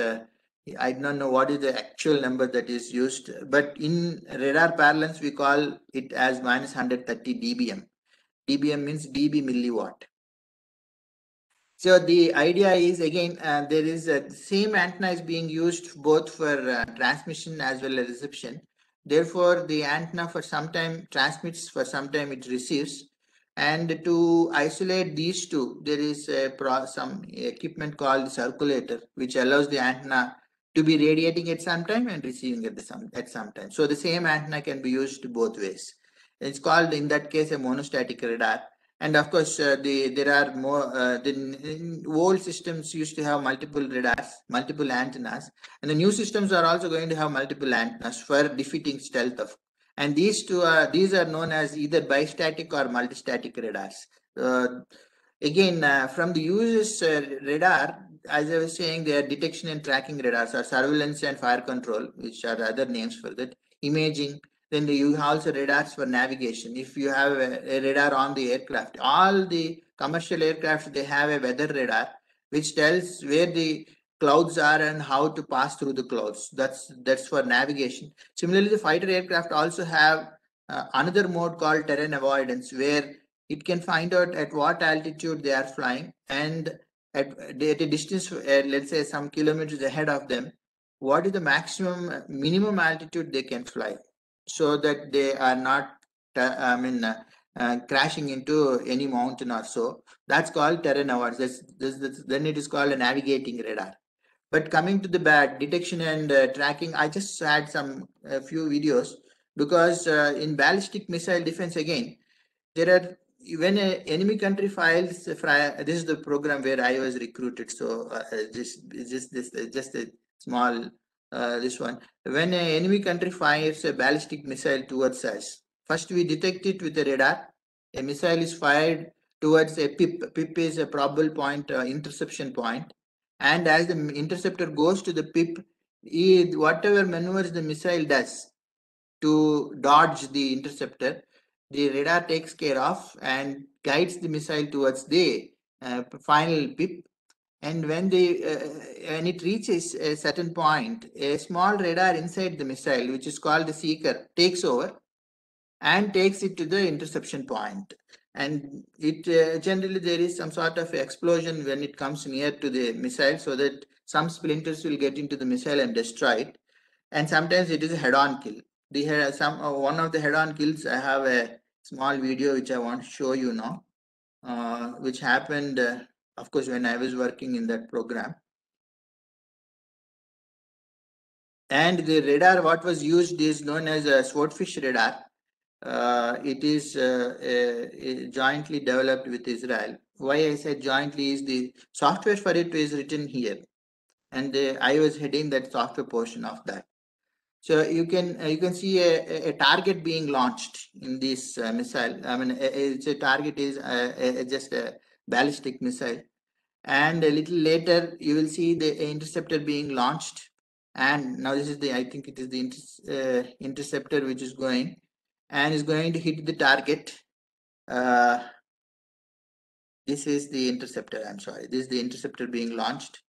I don't know what is the actual number that is used, but in radar parlance, we call it as minus 130 dBm. dBm means dB milliwatt. So the idea is, again, there is the same antenna is being used both for transmission as well as reception. Therefore, the antenna for some time transmits, for some time it receives. And to isolate these two, there is some equipment called circulator, which allows the antenna to be radiating at some time and receiving at some time. So the same antenna can be used both ways. It's called, in that case, a monostatic radar. And of course, there are more. The old systems used to have multiple radars, multiple antennas, and the new systems are also going to have multiple antennas for defeating stealth. And these are known as either bistatic or multistatic radars. Again, from the user's radar, as I was saying, they are detection and tracking radars, or surveillance and fire control, which are other names for that. Imaging. Then you have also radars for navigation. If you have a radar on the aircraft, all the commercial aircraft, they have a weather radar, which tells where the clouds are and how to pass through the clouds. That's for navigation. Similarly, the fighter aircraft also have another mode called terrain avoidance, where it can find out at what altitude they are flying, and at a distance, let's say some kilometers ahead of them, what is the minimum altitude they can fly, so that they are not crashing into any mountain or so. That's called terrain avoidance. Then it is called a navigating radar. But coming to the bad detection and tracking, I just had a few videos, because in ballistic missile defense, again, there are, when an enemy country files, this is the program where I was recruited. So just a small this one. When an enemy country fires a ballistic missile towards us, first we detect it with a radar. A missile is fired towards a PIP. PIP is a probable point, interception point. And as the interceptor goes to the PIP, whatever maneuvers the missile does to dodge the interceptor, the radar takes care of and guides the missile towards the final PIP. And when it reaches a certain point, a small radar inside the missile, which is called the seeker, takes over and takes it to the interception point. And it generally there is some sort of explosion when it comes near to the missile, so that some splinters will get into the missile and destroy it. And sometimes it is a head-on kill. One of the head-on kills, I have a small video which I want to show you now, which happened, of course, when I was working in that program. And the radar, what was used, is known as a swordfish radar. It is jointly developed with Israel. Why I said jointly is the software for it is written here, and I was heading that software portion of that. So you can see a target being launched in this missile. I mean, it's a target is just a ballistic missile, and a little later you will see the interceptor being launched. And now this is I think it is the interceptor which is going and is going to hit the target. This is the interceptor. I'm sorry. This is the interceptor being launched.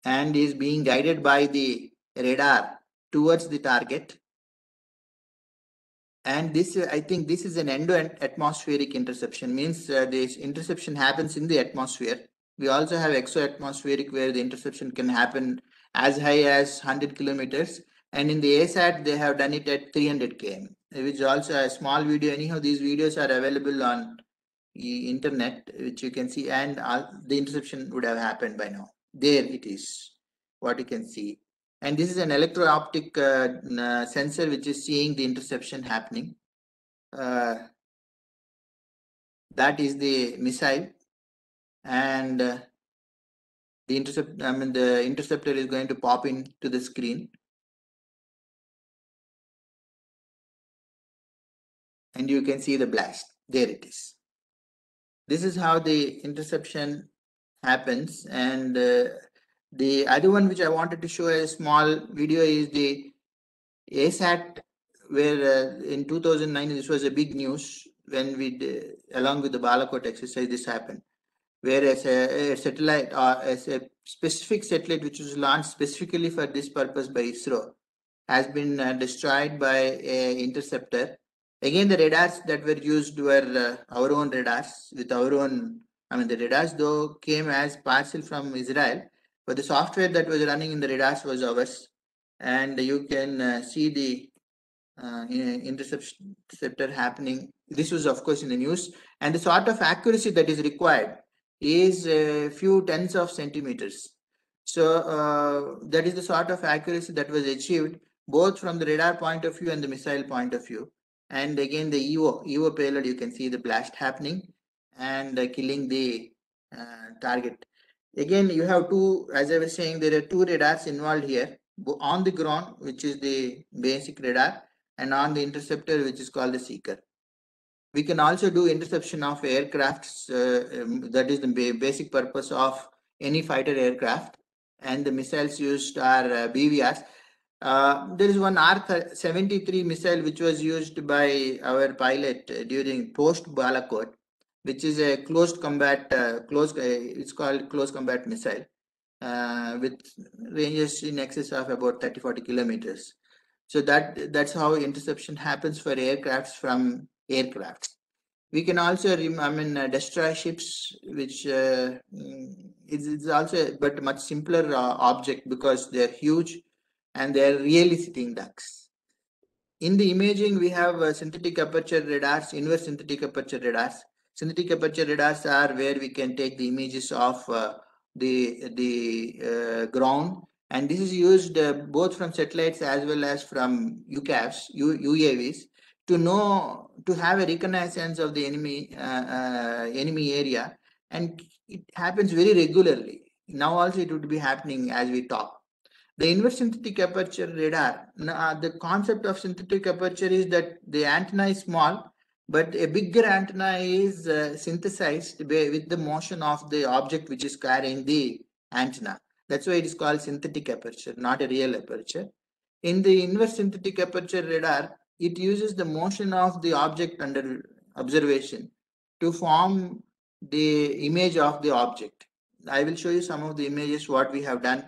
And is being guided by the radar towards the target. And this, I think this is an endo-atmospheric interception, means this interception happens in the atmosphere. We also have exo-atmospheric, where the interception can happen as high as 100 kilometers. And in the ASAT, they have done it at 300 km. which also a small video. Anyhow, these videos are available on the internet, which you can see, and the interception would have happened by now. There it is, what you can see. And this is an electro-optic sensor which is seeing the interception happening. That is the missile, and the interceptor is going to pop into the screen, and you can see the blast. There it is. This is how the interception happens. And the other one which I wanted to show a small video is the ASAT, where in 2009 this was a big news when we along with the Balakot exercise this happened, where as a satellite or as a specific satellite which was launched specifically for this purpose by ISRO has been destroyed by an interceptor. Again, the radars that were used were our own radars with our own. The radars though came as parcel from Israel, but the software that was running in the radars was ours. And you can see the interceptor happening. This was of course in the news, and the sort of accuracy that is required is a few tens of centimeters. So that is the sort of accuracy that was achieved both from the radar point of view and the missile point of view. And again, the EVO payload, you can see the blast happening and killing the target. Again, you have two, as I was saying, there are two radars involved here, on the ground, which is the basic radar, and on the interceptor, which is called the seeker. We can also do interception of aircrafts. That is the basic purpose of any fighter aircraft, and the missiles used are BVRs. There is one R-73 missile which was used by our pilot during post-Balakot, which is a closed combat, it's called close combat missile, with ranges in excess of about 30-40 kilometers. So that's how interception happens for aircrafts from aircraft. We can also destroy ships, which is also but much simpler object because they're huge and they're really sitting ducks. In the imaging, we have synthetic aperture radars, inverse synthetic aperture radars. Synthetic aperture radars are where we can take the images of the ground, and this is used both from satellites as well as from UAVs to have a reconnaissance of the enemy area, and it happens very regularly. Now also it would be happening as we talk. The inverse synthetic aperture radar, the concept of synthetic aperture is that the antenna is small, but a bigger antenna is synthesized with the motion of the object which is carrying the antenna. That's why it is called synthetic aperture, not a real aperture. In the inverse synthetic aperture radar, it uses the motion of the object under observation to form the image of the object. I will show you some of the images what we have done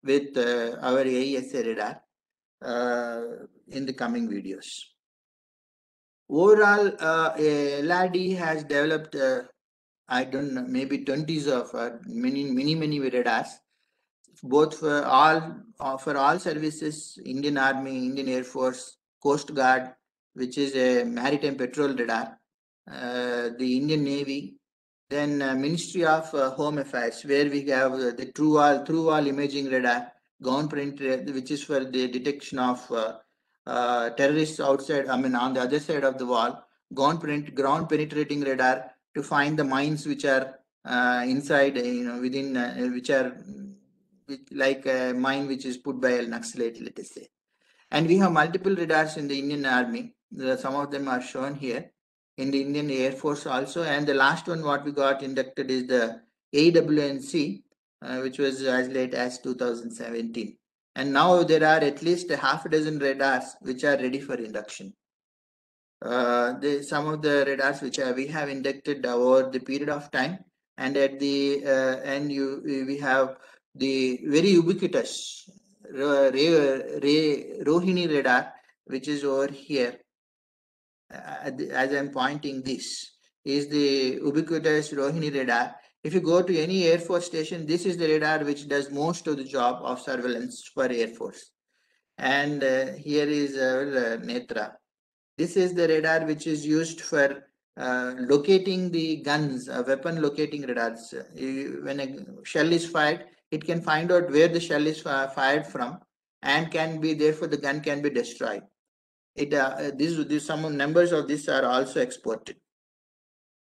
with our AESA radar in the coming videos. Overall, LRD has developed, I don't know, maybe 20s of many radars, both for all services: Indian Army, Indian Air Force, Coast Guard, which is a maritime patrol radar, the Indian Navy, then Ministry of Home Affairs, where we have the through wall imaging radar, ground penetrating, which is for the detection of terrorists outside, on the other side of the wall, ground penetrating radar to find the mines which are inside, within, which are like a mine which is put by a Naxalite, let us say. And we have multiple radars in the Indian Army. Some of them are shown here. In the Indian Air Force also, and the last one what we got inducted is the AWNC, which was as late as 2017. And now there are at least a half a dozen radars which are ready for induction. Some of the radars which we have inducted over the period of time, and at the end we have the very ubiquitous Rohini radar, which is over here. As I'm pointing, this is the ubiquitous Rohini radar. If you go to any Air Force station, this is the radar which does most of the job of surveillance for Air Force. And here is Netra. This is the radar which is used for locating the guns, weapon locating radars. When a shell is fired, it can find out where the shell is fired from, and can be, therefore the gun can be destroyed. These some numbers of this are also exported.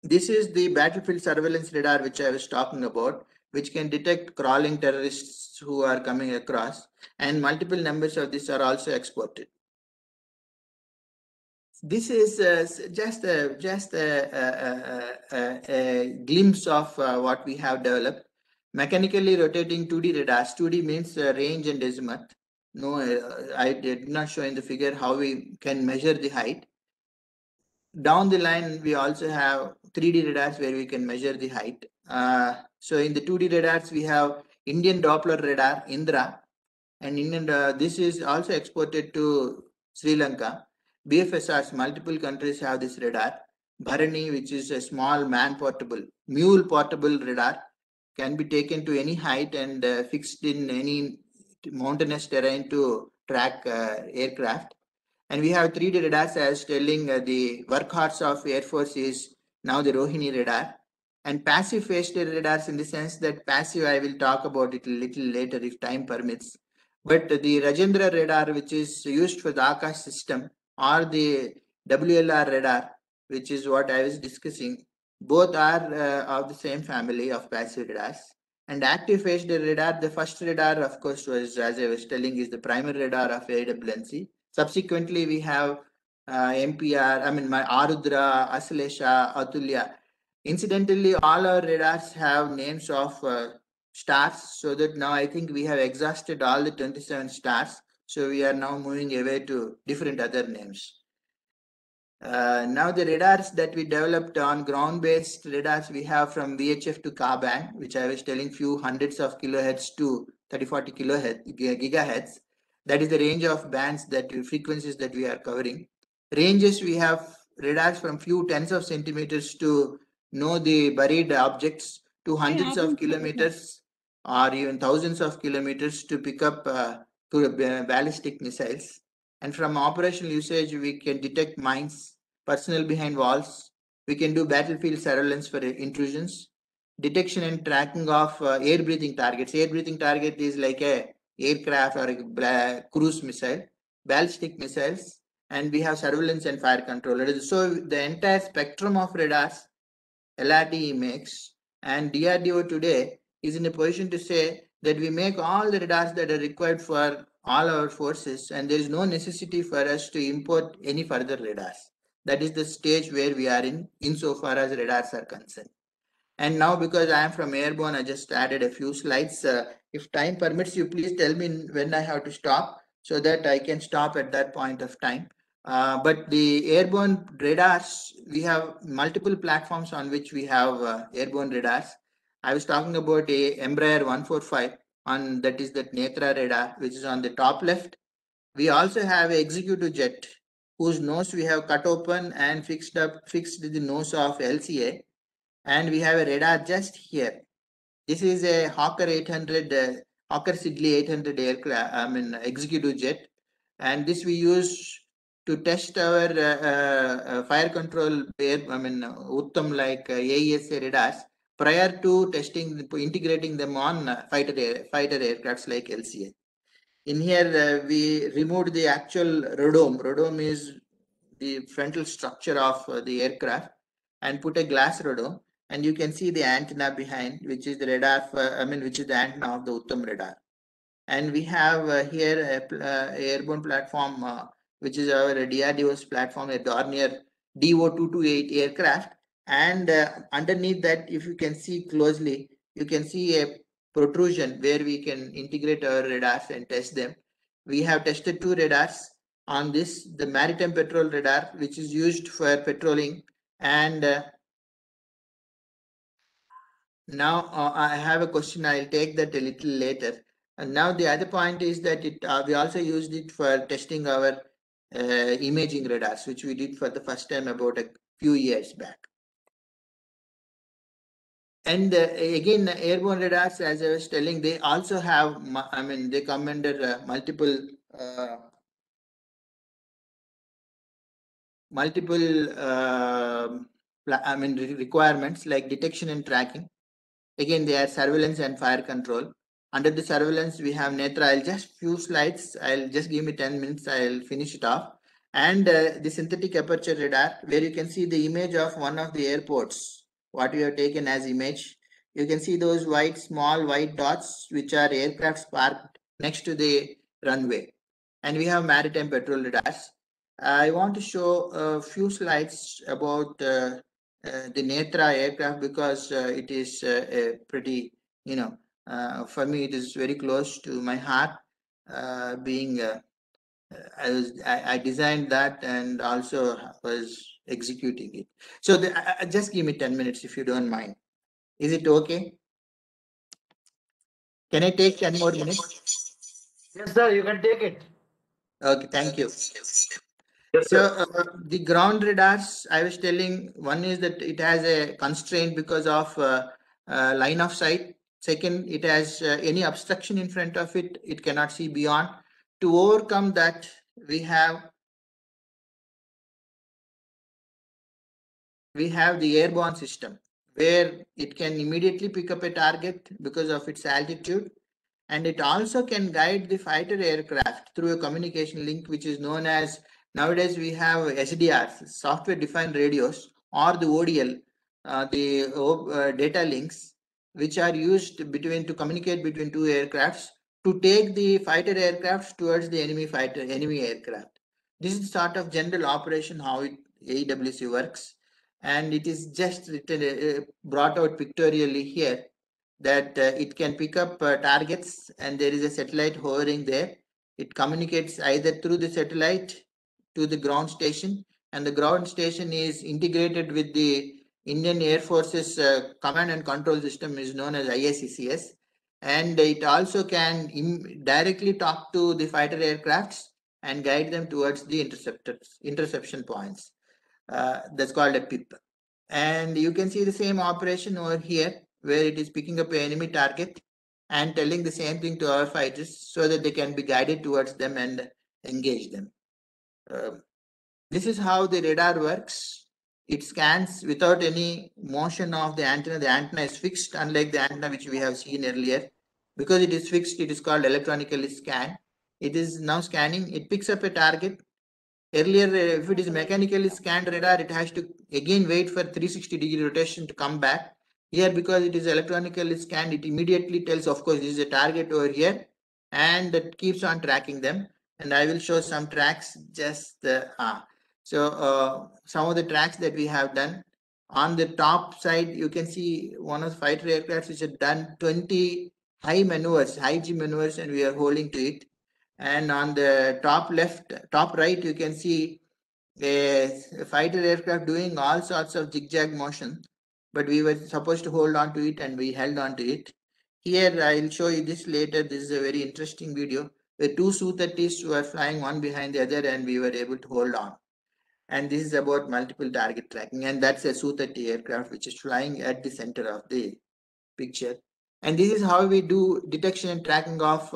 This is the battlefield surveillance radar which I was talking about, which can detect crawling terrorists who are coming across, and multiple numbers of this are also exported. This is just a glimpse of what we have developed. Mechanically rotating 2D radars. 2D means range and azimuth. No, I did not show in the figure how we can measure the height. Down the line, we also have 3D radars where we can measure the height. So in the 2D radars, we have Indian Doppler radar, Indra, and this is also exported to Sri Lanka. BFSRs, multiple countries have this radar. Bharani, which is a small mule portable radar, can be taken to any height and fixed in any mountainous terrain to track aircraft. And we have 3D radars, as telling the workhorse of Air Force is now the Rohini radar. And passive phased radars, in the sense that passive, I will talk about it a little later if time permits. But the Rajendra radar, which is used for the Akash system, or the WLR radar, which is what I was discussing, both are of the same family of passive radars. And active phased radar, the first radar, of course, was, as I was telling, is the primary radar of AWNC. Subsequently, we have MPR, my Arudra, Asalesha, Atulya. Incidentally, all our radars have names of stars, so that now I think we have exhausted all the 27 stars. So we are now moving away to different other names. Now the radars that we developed on ground-based radars, we have from VHF to Ka-band, which I was telling, few hundreds of kilohertz to 30-40 gigahertz. That is the range of bands, frequencies that we are covering. Ranges, we have radars from few tens of centimeters to know the buried objects, to hundreds of kilometers or even thousands of kilometers to pick up ballistic missiles. And from operational usage, we can detect mines, personnel behind walls. We can do battlefield surveillance for intrusions, detection and tracking of air-breathing targets. Air-breathing target is like a aircraft or a cruise missile, ballistic missiles, and we have surveillance and fire control. So the entire spectrum of radars LRDE makes, and DRDO today is in a position to say that we make all the radars that are required for all our forces, and there is no necessity for us to import any further radars. That is the stage where we are in, insofar as radars are concerned. And now, because I am from Airborne, I just added a few slides. If time permits, you please tell me when I have to stop, so that I can stop at that point of time. But the airborne radars, we have multiple platforms on which we have airborne radars. I was talking about a Embraer 145 on, that is that Netra radar, which is on the top left. We also have an executive jet whose nose we have cut open and fixed the nose of LCA. And we have a radar just here. This is a Hawker 800, Hawker Siddeley 800 aircraft, executive jet. And this we use to test our fire control Uttam like AESA radars prior to testing, integrating them on fighter aircrafts like LCA. In here, we removed the actual radome. Radome is the frontal structure of the aircraft, and put a glass radome. And you can see the antenna behind, which is the radar, which is the antenna of the Uttam radar. And we have here a airborne platform, which is our DRDO's platform, a Dornier DO228 aircraft. And underneath that, if you can see closely, you can see a protrusion where we can integrate our radars and test them. We have tested 2 radars on this, the maritime patrol radar, which is used for patrolling. And now I have a question, I'll take that a little later. And now the other point is that we also used it for testing our imaging radars, which we did for the first time about a few years back. And again, airborne radars, as I was telling, they also have, they come under multiple multiple requirements like detection and tracking. Again, they are surveillance and fire control. Under the surveillance, we have Netra. I'll just few slides. I'll just give me 10 minutes. I'll finish it off. And the synthetic aperture radar, where you can see the image of one of the airports, what we have taken as image. You can see those small white dots, which are aircrafts parked next to the runway. And we have maritime patrol radars. I want to show a few slides about the Netra aircraft because it is a pretty, for me, it is very close to my heart, being I designed that and also was executing it. So just give me 10 minutes if you don't mind. Is it okay? Can I take 10 more minutes? Yes, sir, you can take it. Okay, thank you. Yes, So the ground radars, I was telling, one is that it has a constraint because of line of sight. Second, it has any obstruction in front of it, it cannot see beyond. To overcome that, we have the airborne system, where it can immediately pick up a target because of its altitude. And it also can guide the fighter aircraft through a communication link, which is known as, nowadays we have SDRs, software defined radios, or the ODL, the data links, which are used to communicate between two aircrafts to take the fighter aircraft towards the enemy aircraft. This is sort of general operation how AEWC works, and it is just written, brought out pictorially here, that it can pick up targets, and there is a satellite hovering there. It communicates either through the satellite to the ground station, and the ground station is integrated with the Indian Air Force's command and control system, is known as ISCCS. And it also can directly talk to the fighter aircrafts and guide them towards the interception points. That's called a PIP. And you can see the same operation over here, where it is picking up an enemy target and telling the same thing to our fighters so that they can be guided towards them and engage them. This is how the radar works. It scans without any motion of the antenna. The antenna is fixed, unlike the antenna which we have seen earlier. Because it is fixed, it is called electronically scan. It is now scanning. It picks up a target. Earlier, if it is mechanically scanned radar, it has to again wait for 360-degree rotation to come back. Here, because it is electronically scanned, it immediately tells, of course, this is a target over here, and it keeps on tracking them. And I will show some tracks just some of the tracks that we have done. On the top side, you can see one of the fighter aircrafts which have done 20 high G maneuvers, and we are holding to it. And on the top right, you can see a fighter aircraft doing all sorts of zigzag motion, but we were supposed to hold on to it, and we held on to it. Here, I will show you this later. This is a very interesting video where two Su-30s were flying one behind the other, and we were able to hold on. And this is about multiple target tracking, and that's a Su-30 aircraft which is flying at the center of the picture. And this is how we do detection and tracking of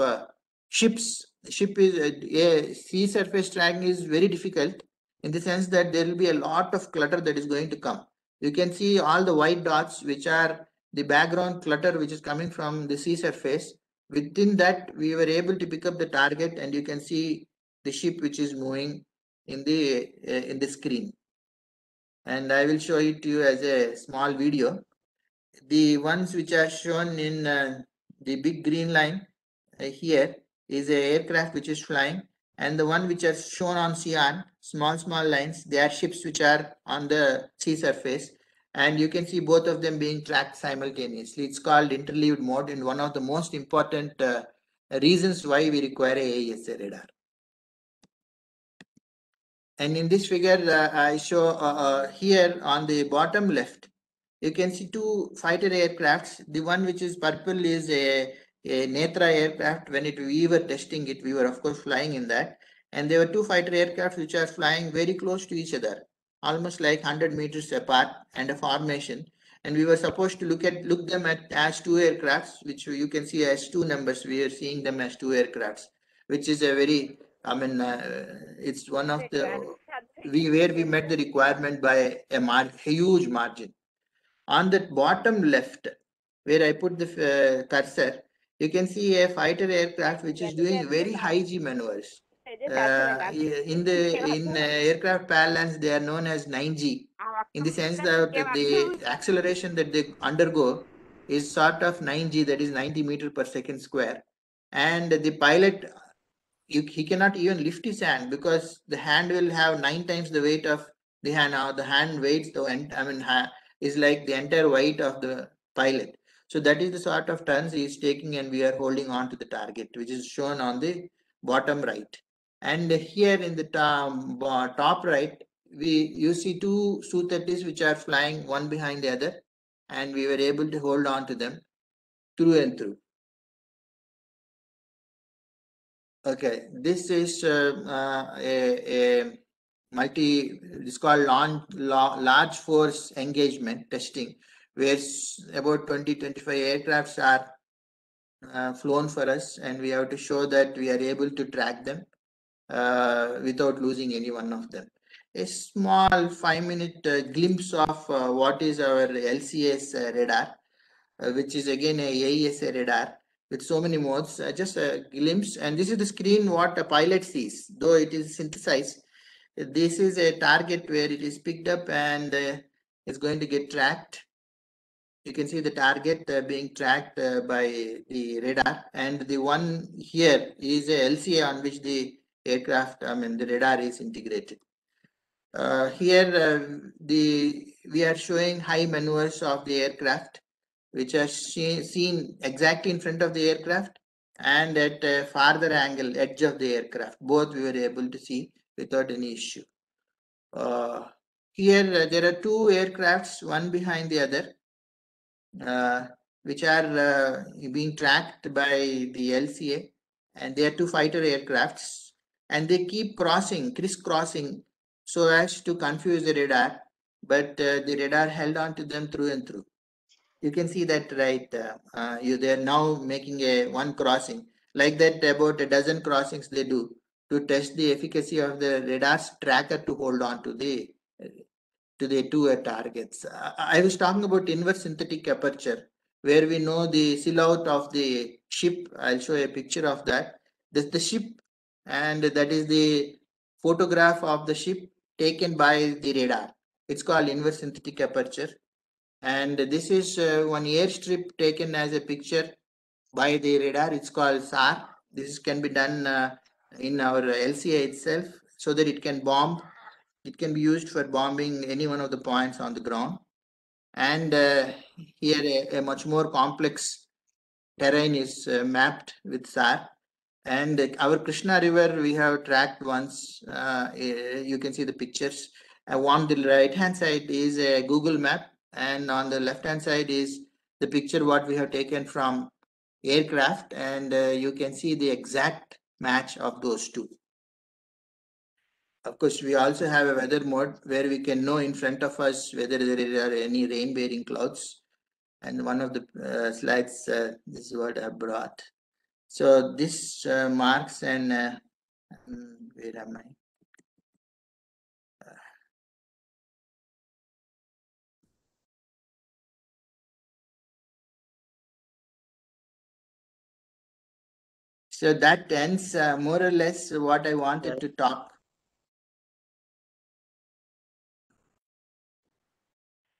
ships. Ship is sea surface tracking is very difficult, in the sense that there will be a lot of clutter that is going to come. You can see all the white dots, which are the background clutter which is coming from the sea surface. Within that, we were able to pick up the target, and you can see the ship which is moving in the screen. And I will show it to you as a small video. The ones which are shown in the big green line here is an aircraft which is flying, and the one which are shown on cyan, small lines, they are ships which are on the sea surface, and you can see both of them being tracked simultaneously. It's called interleaved mode, and one of the most important reasons why we require a AESA radar. And in this figure, I show here on the bottom left, you can see two fighter aircrafts. The one which is purple is a Netra aircraft. When we were testing it, we were of course flying in that. And there were two fighter aircraft which are flying very close to each other, almost like 100 meters apart, and a formation. And we were supposed to look them as two aircrafts, which you can see as two numbers. We are seeing them as two aircrafts, which is a very, it's one of the where we met the requirement by a huge margin. On the bottom left, where I put the cursor, you can see a fighter aircraft which is doing very high G maneuvers. In aircraft parlance, they are known as 9G, in the sense that the acceleration that they undergo is sort of 9G, that is 90 meter per second square, and the pilot, he cannot even lift his hand because the hand will have 9 times the weight of the hand. Now the hand weights is like the entire weight of the pilot. So that is the sort of turns he is taking, and we are holding on to the target, which is shown on the bottom right. And here in the top right, you see two Su-30s which are flying one behind the other, and we were able to hold on to them through and through. Okay, this is it's called large force engagement testing, where about 20-25 aircrafts are flown for us, and we have to show that we are able to track them without losing any one of them. A small 5-minute glimpse of what is our LCS radar, which is again a AESA radar with so many modes. Just a glimpse, and this is the screen what a pilot sees, though it is synthesized. This is a target where it is picked up and is going to get tracked. You can see the target being tracked by the radar, and the one here is a LCA on which the aircraft, the radar is integrated. Here we are showing high maneuvers of the aircraft, which are seen exactly in front of the aircraft and at a farther angle, edge of the aircraft. Both we were able to see without any issue. Here there are two aircrafts, one behind the other, which are being tracked by the LCA, and they are two fighter aircrafts, and they keep crisscrossing so as to confuse the radar, but the radar held on to them through and through. You can see that, right? They are now making one crossing like that, about a dozen crossings they do to test the efficacy of the radar's tracker to hold on to the two targets. I was talking about inverse synthetic aperture, where we know the silhouette of the ship. I'll show a picture of that. This is the ship, and that is the photograph of the ship taken by the radar. It's called inverse synthetic aperture. And this is one airstrip taken as a picture by the radar. It's called SAR. This can be done in our LCA itself, so that it can bomb. It can be used for bombing any one of the points on the ground. And here a much more complex terrain is mapped with SAR. And our Krishna River we have tracked once. You can see the pictures. On the right hand side is a Google map, and on the left hand side is the picture what we have taken from aircraft, and you can see the exact match of those two. Of course, we also have a weather mode where we can know in front of us whether there are any rain bearing clouds. And one of the slides, this is what I brought. So this marks and where am I? So that ends more or less what I wanted to talk.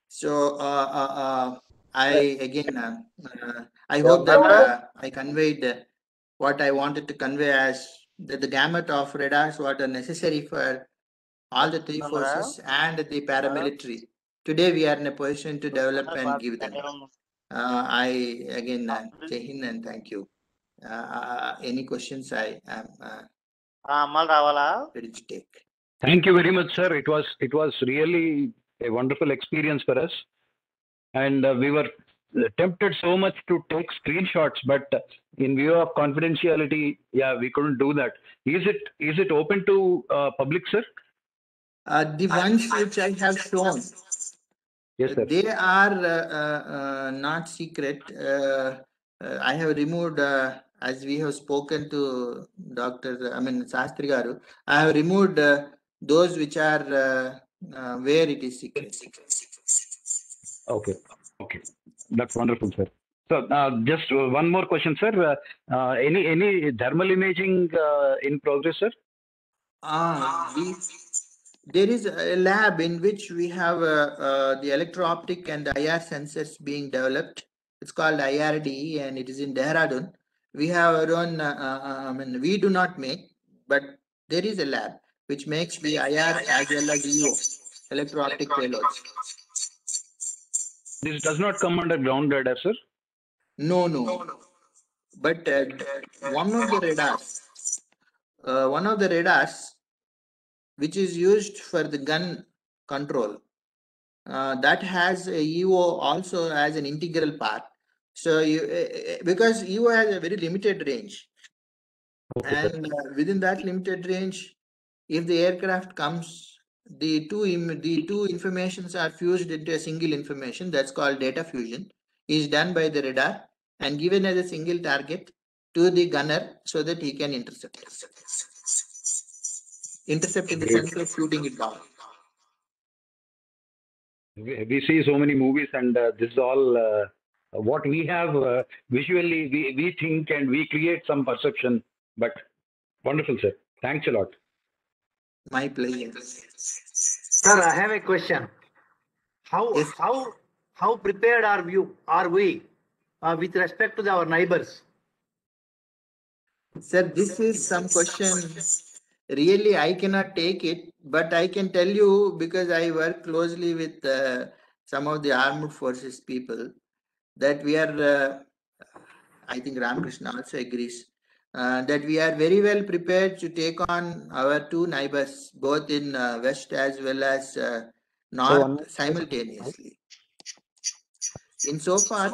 So I again, I hope that I conveyed what I wanted to convey, as the gamut of radars what are necessary for all the three forces and the paramilitary. Today we are in a position to develop and give them. I again Jai Hind and thank you. Any questions I am ready to take. Thank you very much, sir. It was really a wonderful experience for us, and we were tempted so much to take screenshots, but in view of confidentiality, we couldn't do that. Is it open to public, sir? The ones which I have shown, yes, sir, they are not secret. I have removed, as we have spoken to Sastri Garu, I have removed those which are where it is secret. Okay. Okay. That's wonderful, sir. So just one more question, sir. Any thermal imaging in progress, sir? There is a lab in which we have the electro-optic and IR sensors being developed. It's called IRD and it is in Dehradun. We have our own, I mean, we do not make, but there is a lab which makes the IR as well as EO, electro-optic payloads. This does not come under ground radar, sir? No. But one of the radars which is used for the gun control, that has a EO also as an integral part. So because EO has a very limited range, Okay, and within that limited range, if the aircraft comes, the two informations are fused into a single information. That's called data fusion. Is done by the radar and given as a single target to the gunner so that he can intercept in the sense of shooting it down. We see so many movies, and this is all what we have visually. We think and we create some perception. But wonderful, sir. Thanks a lot. My pleasure. Sir, I have a question. How prepared are we with respect to our neighbors? Sir, this is some question. Really, I cannot take it, but I can tell you because I work closely with some of the armed forces people that we are, I think Ramakrishna also agrees, that we are very well prepared to take on our two neighbors, both in West as well as North simultaneously. Insofar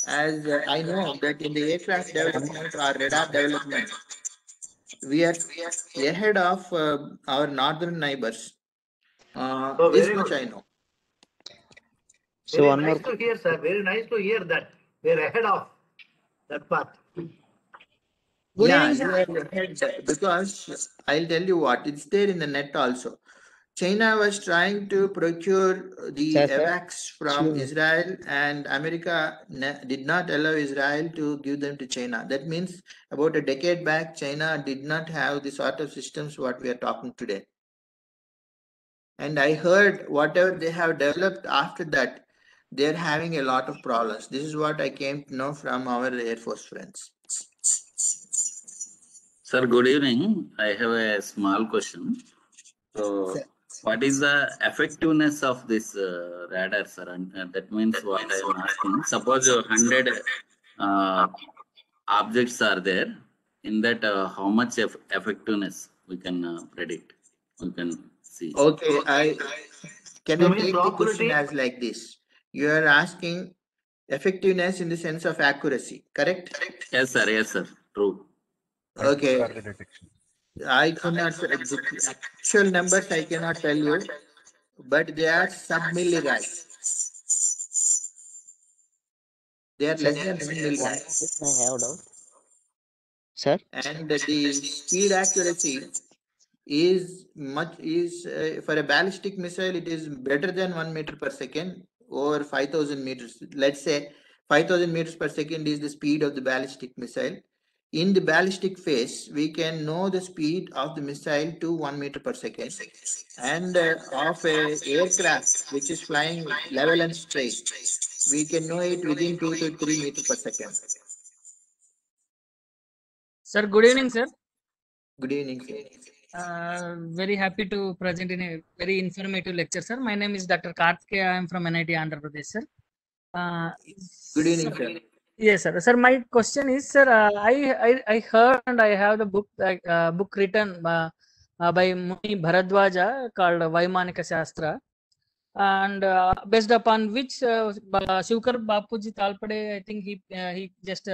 as I know that in the aircraft development or radar development, we are ahead of our northern neighbors. This much I know. So very nice to hear, sir. Very nice to hear that we're ahead of that path. Yeah, you are ahead because I'll tell you what, it's there in the net also. China was trying to procure the AWACS from Israel, and America did not allow Israel to give them to China. That means about a decade back, China did not have the sort of systems what we are talking today. And I heard whatever they have developed after that, they're having a lot of problems. This is what I came to know from our Air Force friends. Sir, good evening. I have a small question. So, what is the effectiveness of this radar, sir? And that means what I am asking. Suppose 100 objects are there. In that, how much effectiveness we can predict? We can see. Okay, I take the question as like this. You are asking effectiveness in the sense of accuracy, correct? Yes, sir. Yes, sir. True. Okay. I cannot, the actual numbers I cannot tell you, but they are sub-millirad. They are less than 1 millirad. I have doubt. Sir? And the speed accuracy is for a ballistic missile, it is better than 1 meter per second over 5,000 meters. Let's say 5,000 meters per second is the speed of the ballistic missile. In the ballistic phase, we can know the speed of the missile to 1 meter per second, and of a aircraft which is flying level and straight, we can know it within 2 to 3 meters per second. Sir, good evening, sir. Good evening, sir. Very happy to present in a very informative lecture, sir. My name is Dr. Karthikeya. I am from NIT Andhra Pradesh, sir. Good evening, sir. Yes, sir. Sir, my question is, sir, I heard and I have the book written by Muni Bharadwaja called Vaimanika Shastra, and based upon which Shivkar Bapuji Talpade, I think he just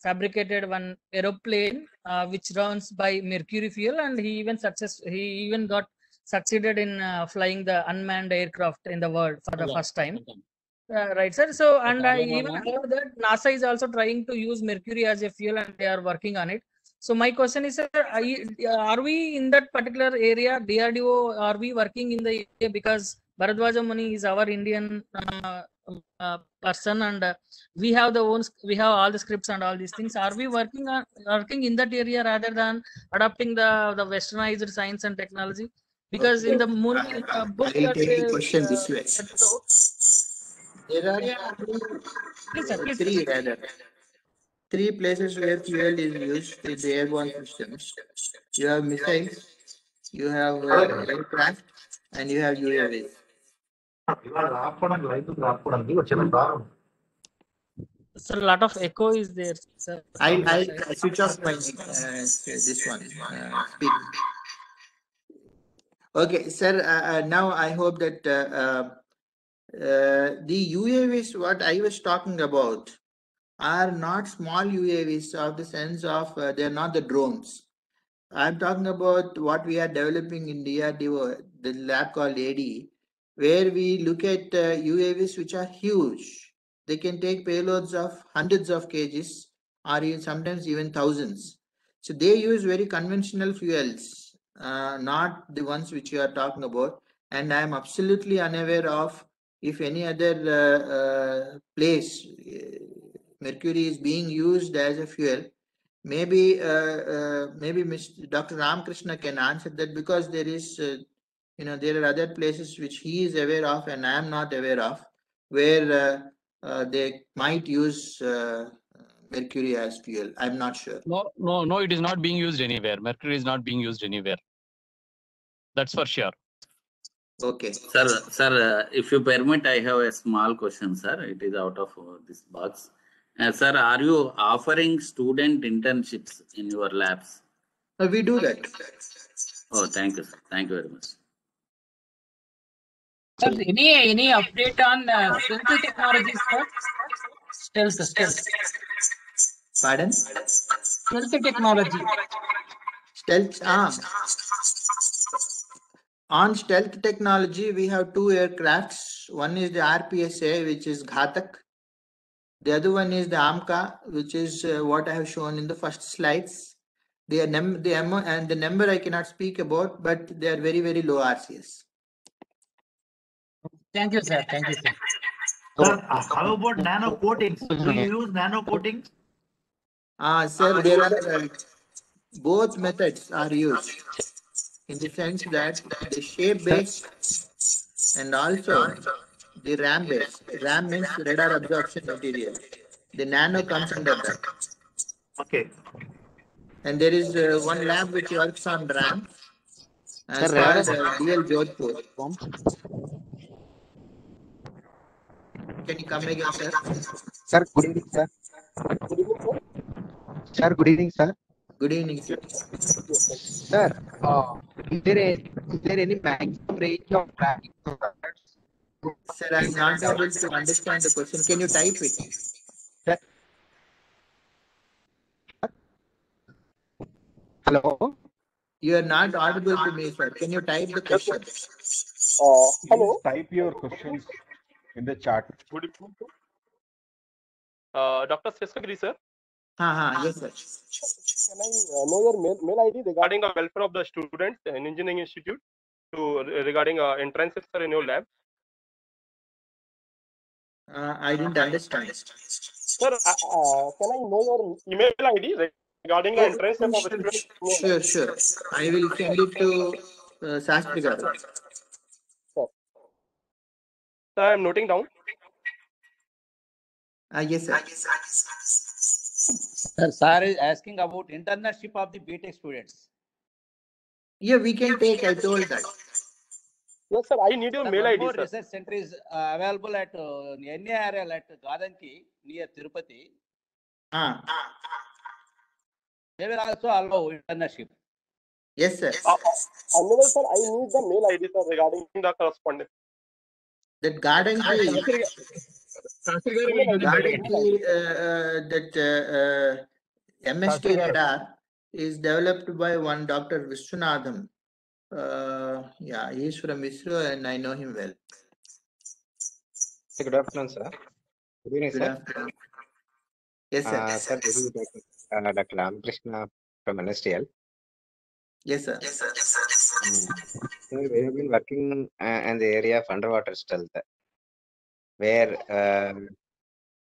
fabricated one aeroplane which runs by mercury fuel, and he even got succeeded in flying the unmanned aircraft in the world for the first time. Right, sir. So, and I even heard that NASA is also trying to use mercury as a fuel, and they are working on it. So my question is, sir, are we in that particular area, DRDO, are we working in the area because Bharadwaja Muni is our Indian person, and we have we have all the scripts and all these things. Are we working in that area rather than adopting the westernized science and technology? Because in the Muni book I'll that take the question this way. There are three rather. Three places where fuel is used in the airborne systems. You have missiles, you have aircraft, and you have UAVs. So a lot of echo is there, sir. I switch off my this one speak. Okay, sir. Now I hope that the UAVs what I was talking about are not small UAVs of the sense of they are not the drones. I'm talking about what we are developing in DRDO, the lab called AD, where we look at UAVs which are huge. They can take payloads of hundreds of kgs or even sometimes even thousands. So they use very conventional fuels, not the ones which you are talking about. And I am absolutely unaware of if any other place mercury is being used as a fuel. Maybe Mr. Dr. Ramakrishna can answer that, because there is there are other places which he is aware of and I am not aware of, where they might use mercury as fuel. I'm not sure. No, it is not being used anywhere. Mercury is not being used anywhere. That's for sure. Okay. Sir, if you permit, I have a small question, sir. It is out of this box. Sir, are you offering student internships in your labs? We do that. Oh, thank you, sir. Thank you very much. Sir, any update on stealth technologies, sir? Stealth. Pardon? Stealth technology. Stealth. On stealth technology, we have two aircrafts. One is the RPSA, which is Ghatak. The other one is the AMCA, which is what I have shown in the first slides. The number I cannot speak about, but they are very, very low RCS. Thank you, sir. Thank you, sir. Sir, how about nano coatings? Do you use nano coatings? Sir, there are both methods are used, in the sense that the shape based and also the RAM based. RAM means radar absorption material. The nano comes under that. Okay. And there is one lab which works on RAM. Called DL Jodhpur. Can you come again, sir? Sir, good evening, sir. Sir, good evening, sir. Good evening, sir. Sir, is there any maximum range of tracking? Sir, I'm not able to understand the question. Can you type it? Sir. Hello? You are not audible to me, sir. Can you type the question? Hello. Type your questions in the chat. Good evening. Dr. Seshagiri, sir. Yes, sir. Can I know your mail ID regarding the welfare of the students in Engineering Institute regarding entrances, sir, in your lab? I didn't understand. Sir, can I know your email ID regarding the entrance of the students? Sure. I will send it to Sastri Garu. Sir, I am noting down. Yes, sir. Sir is asking about internship of the BTech students. Yeah, we can take. I told that. Yes, sir. I need your mail ID, sir. Research center is available at NARL at Gadanki near Tirupati. They will also allow internship. Yes, sir. Honorable sir, I need the mail ID, sir, regarding the correspondence. That garden tree. That MST radar is developed by one Dr. Vishwanathan. Yeah, he is from ISRO and I know him well. Good afternoon, sir. Good evening, Good sir. afternoon. Yes, sir. Sir, this is Dr. Ramakrishna from NSTL. Yes, sir. So we have been working in the area of underwater stealth, where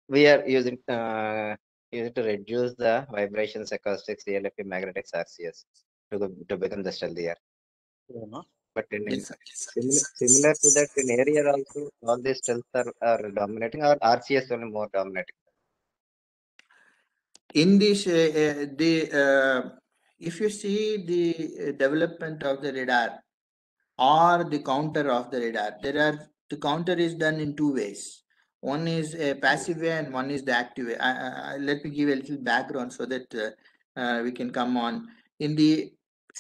we are using to reduce the vibrations, acoustics, CLFE, magnetics, RCS to become the stealthier. But similar to that, in area also, all these stealths are dominating, or RCS only more dominating? In this, if you see the development of the radar or the counter of the radar, the counter is done in two ways. One is a passive way and one is the active way. Let me give a little background so that we can come on. In the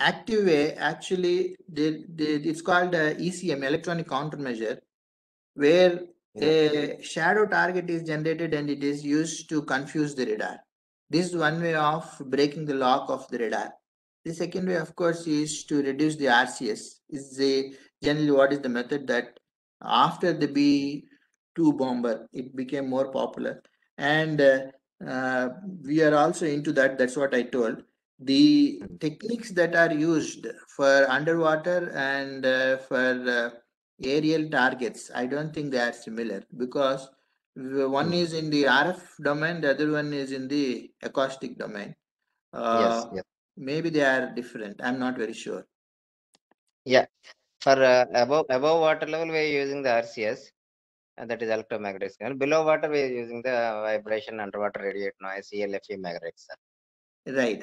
active way, actually, it's called ECM, electronic countermeasure, where a shadow target is generated and it is used to confuse the radar. This is one way of breaking the lock of the radar. The second way, of course, is to reduce the RCS. Generally what is the method that after the B-2 bomber, it became more popular. And we are also into that. That's what I told. The techniques that are used for underwater and for aerial targets, I don't think they are similar, because one is in the RF domain, the other one is in the acoustic domain. Yes. Maybe they are different. I'm not very sure. Yeah, for above water level, we are using the RCS, and that is electromagnetic signal. Below water, we are using the vibration, underwater radiate noise, CLFE, magnetics. Right.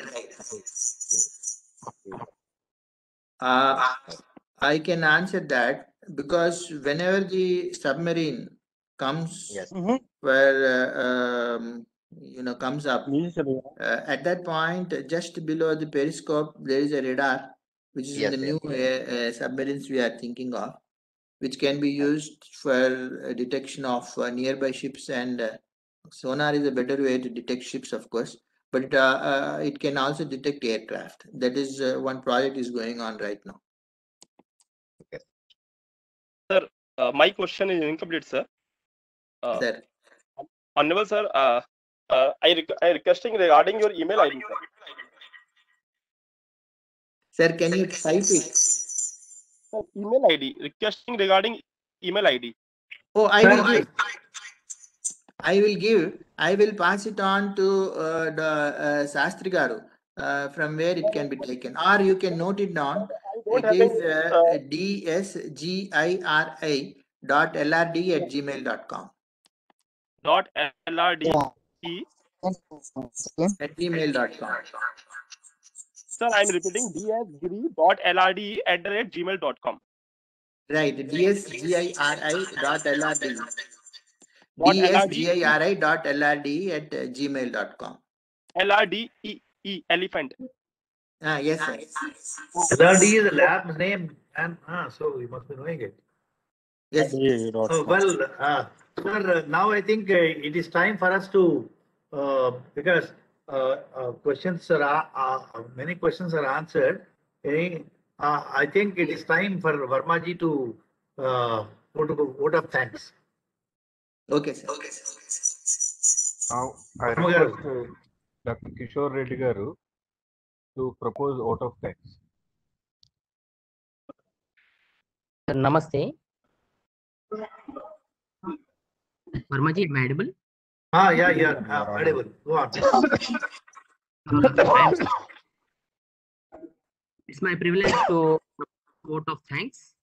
I can answer that, because whenever the submarine comes, where comes up, at that point, just below the periscope, there is a radar, which is in the new submarines we are thinking of, which can be used for detection of nearby ships, and sonar is a better way to detect ships, of course, but it can also detect aircraft. That is one project is going on right now. Sir, my question is incomplete, sir. Sir. Honorable sir, I requesting regarding your email ID, sir. Sir, can you type it? Sir, email ID. Requesting regarding email ID. Oh, I will pass it on to the Sastri Garu, from where it can be taken, or you can note it down. It is dsgiri.lrd@gmail.com. .lrd at gmail.com. Sir, I am repeating dsgiri.lrd@gmail.com. Right, dsgiri.lrd. dsgiri.lrd@gmail.com. LRDE, elephant. Yes, sir. LRD is the lab's name, and so you must be knowing it. Yes. Sir, now I think it is time for us to, because questions many questions are answered. I think it is time for Vermaji to vote of thanks. Okay, sir. Now I request Dr. Kishore Reddy Garu to propose vote of thanks. Namaste. Vermaji, am I audible? Yeah, audible. Go on. It's my privilege to vote of thanks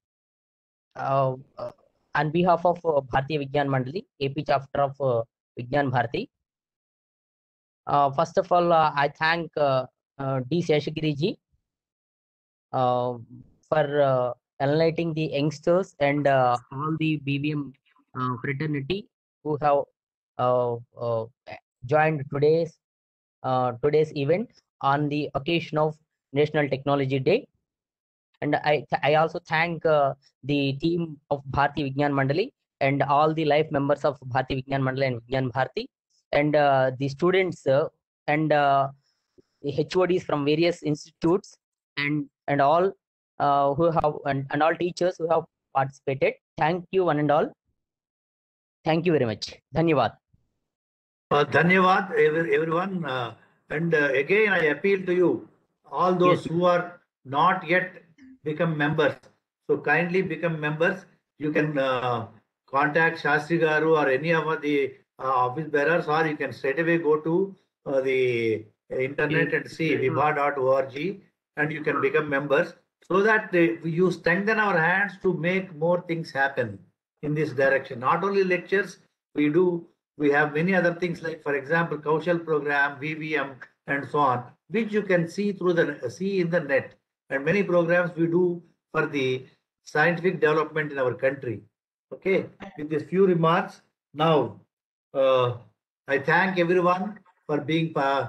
on behalf of Bharatiya Vigyan Mandali, AP chapter of Vigyan Bharati. First of all, I thank D. Seshagiri ji for enlightening the youngsters and all the BVM fraternity who have joined today's event on the occasion of National Technology Day. And I also thank the team of Bharati Vigyan Mandali and all the life members of Bharati Vigyan Mandali and Vigyan Bharati, and the students and the HODs from various institutes and all who have and all teachers who have participated. Thank you one and all. Thank you very much. Dhanyavad. Dhanyavad everyone. And again, I appeal to you all those who are not yet become members. So kindly become members. You can contact Shastri Garu or any of the office bearers, or you can straight away go to the internet and see vibha.org, and you can become members, so that you strengthen our hands to make more things happen in this direction. Not only lectures, we have many other things, like for example Kaushal program, VVM, and so on, which you can see in the net, and many programs we do for the scientific development in our country. Okay, with these few remarks, now I thank everyone for being Sir,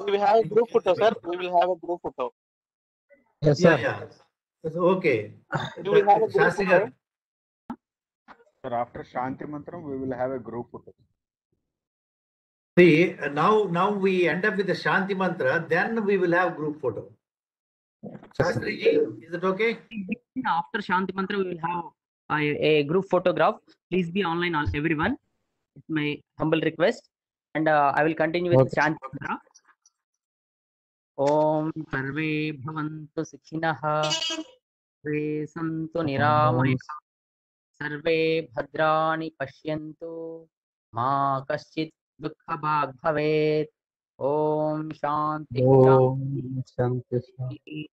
we will have a group photo, sir. We will have a group photo. Yes, sir. yeah. Okay. You will have a group Shastri photo. Garu. Sir, after Shanti Mantram, we will have a group photo. See, now we end up with the Shanti Mantra, then we will have group photo. Shastri ji, is it okay? After Shanti Mantra, we will have a group photograph. Please be online, everyone. It's my humble request. And I will continue with Shanti Mantra. Om Sarve Bhavantu Sukhinaha Sarve Santu Niramaya Sarve Bhadrani Pashyantu Ma Kaschit Dukha Bhag Bhavet Om Shanti Om Shanti. Shanti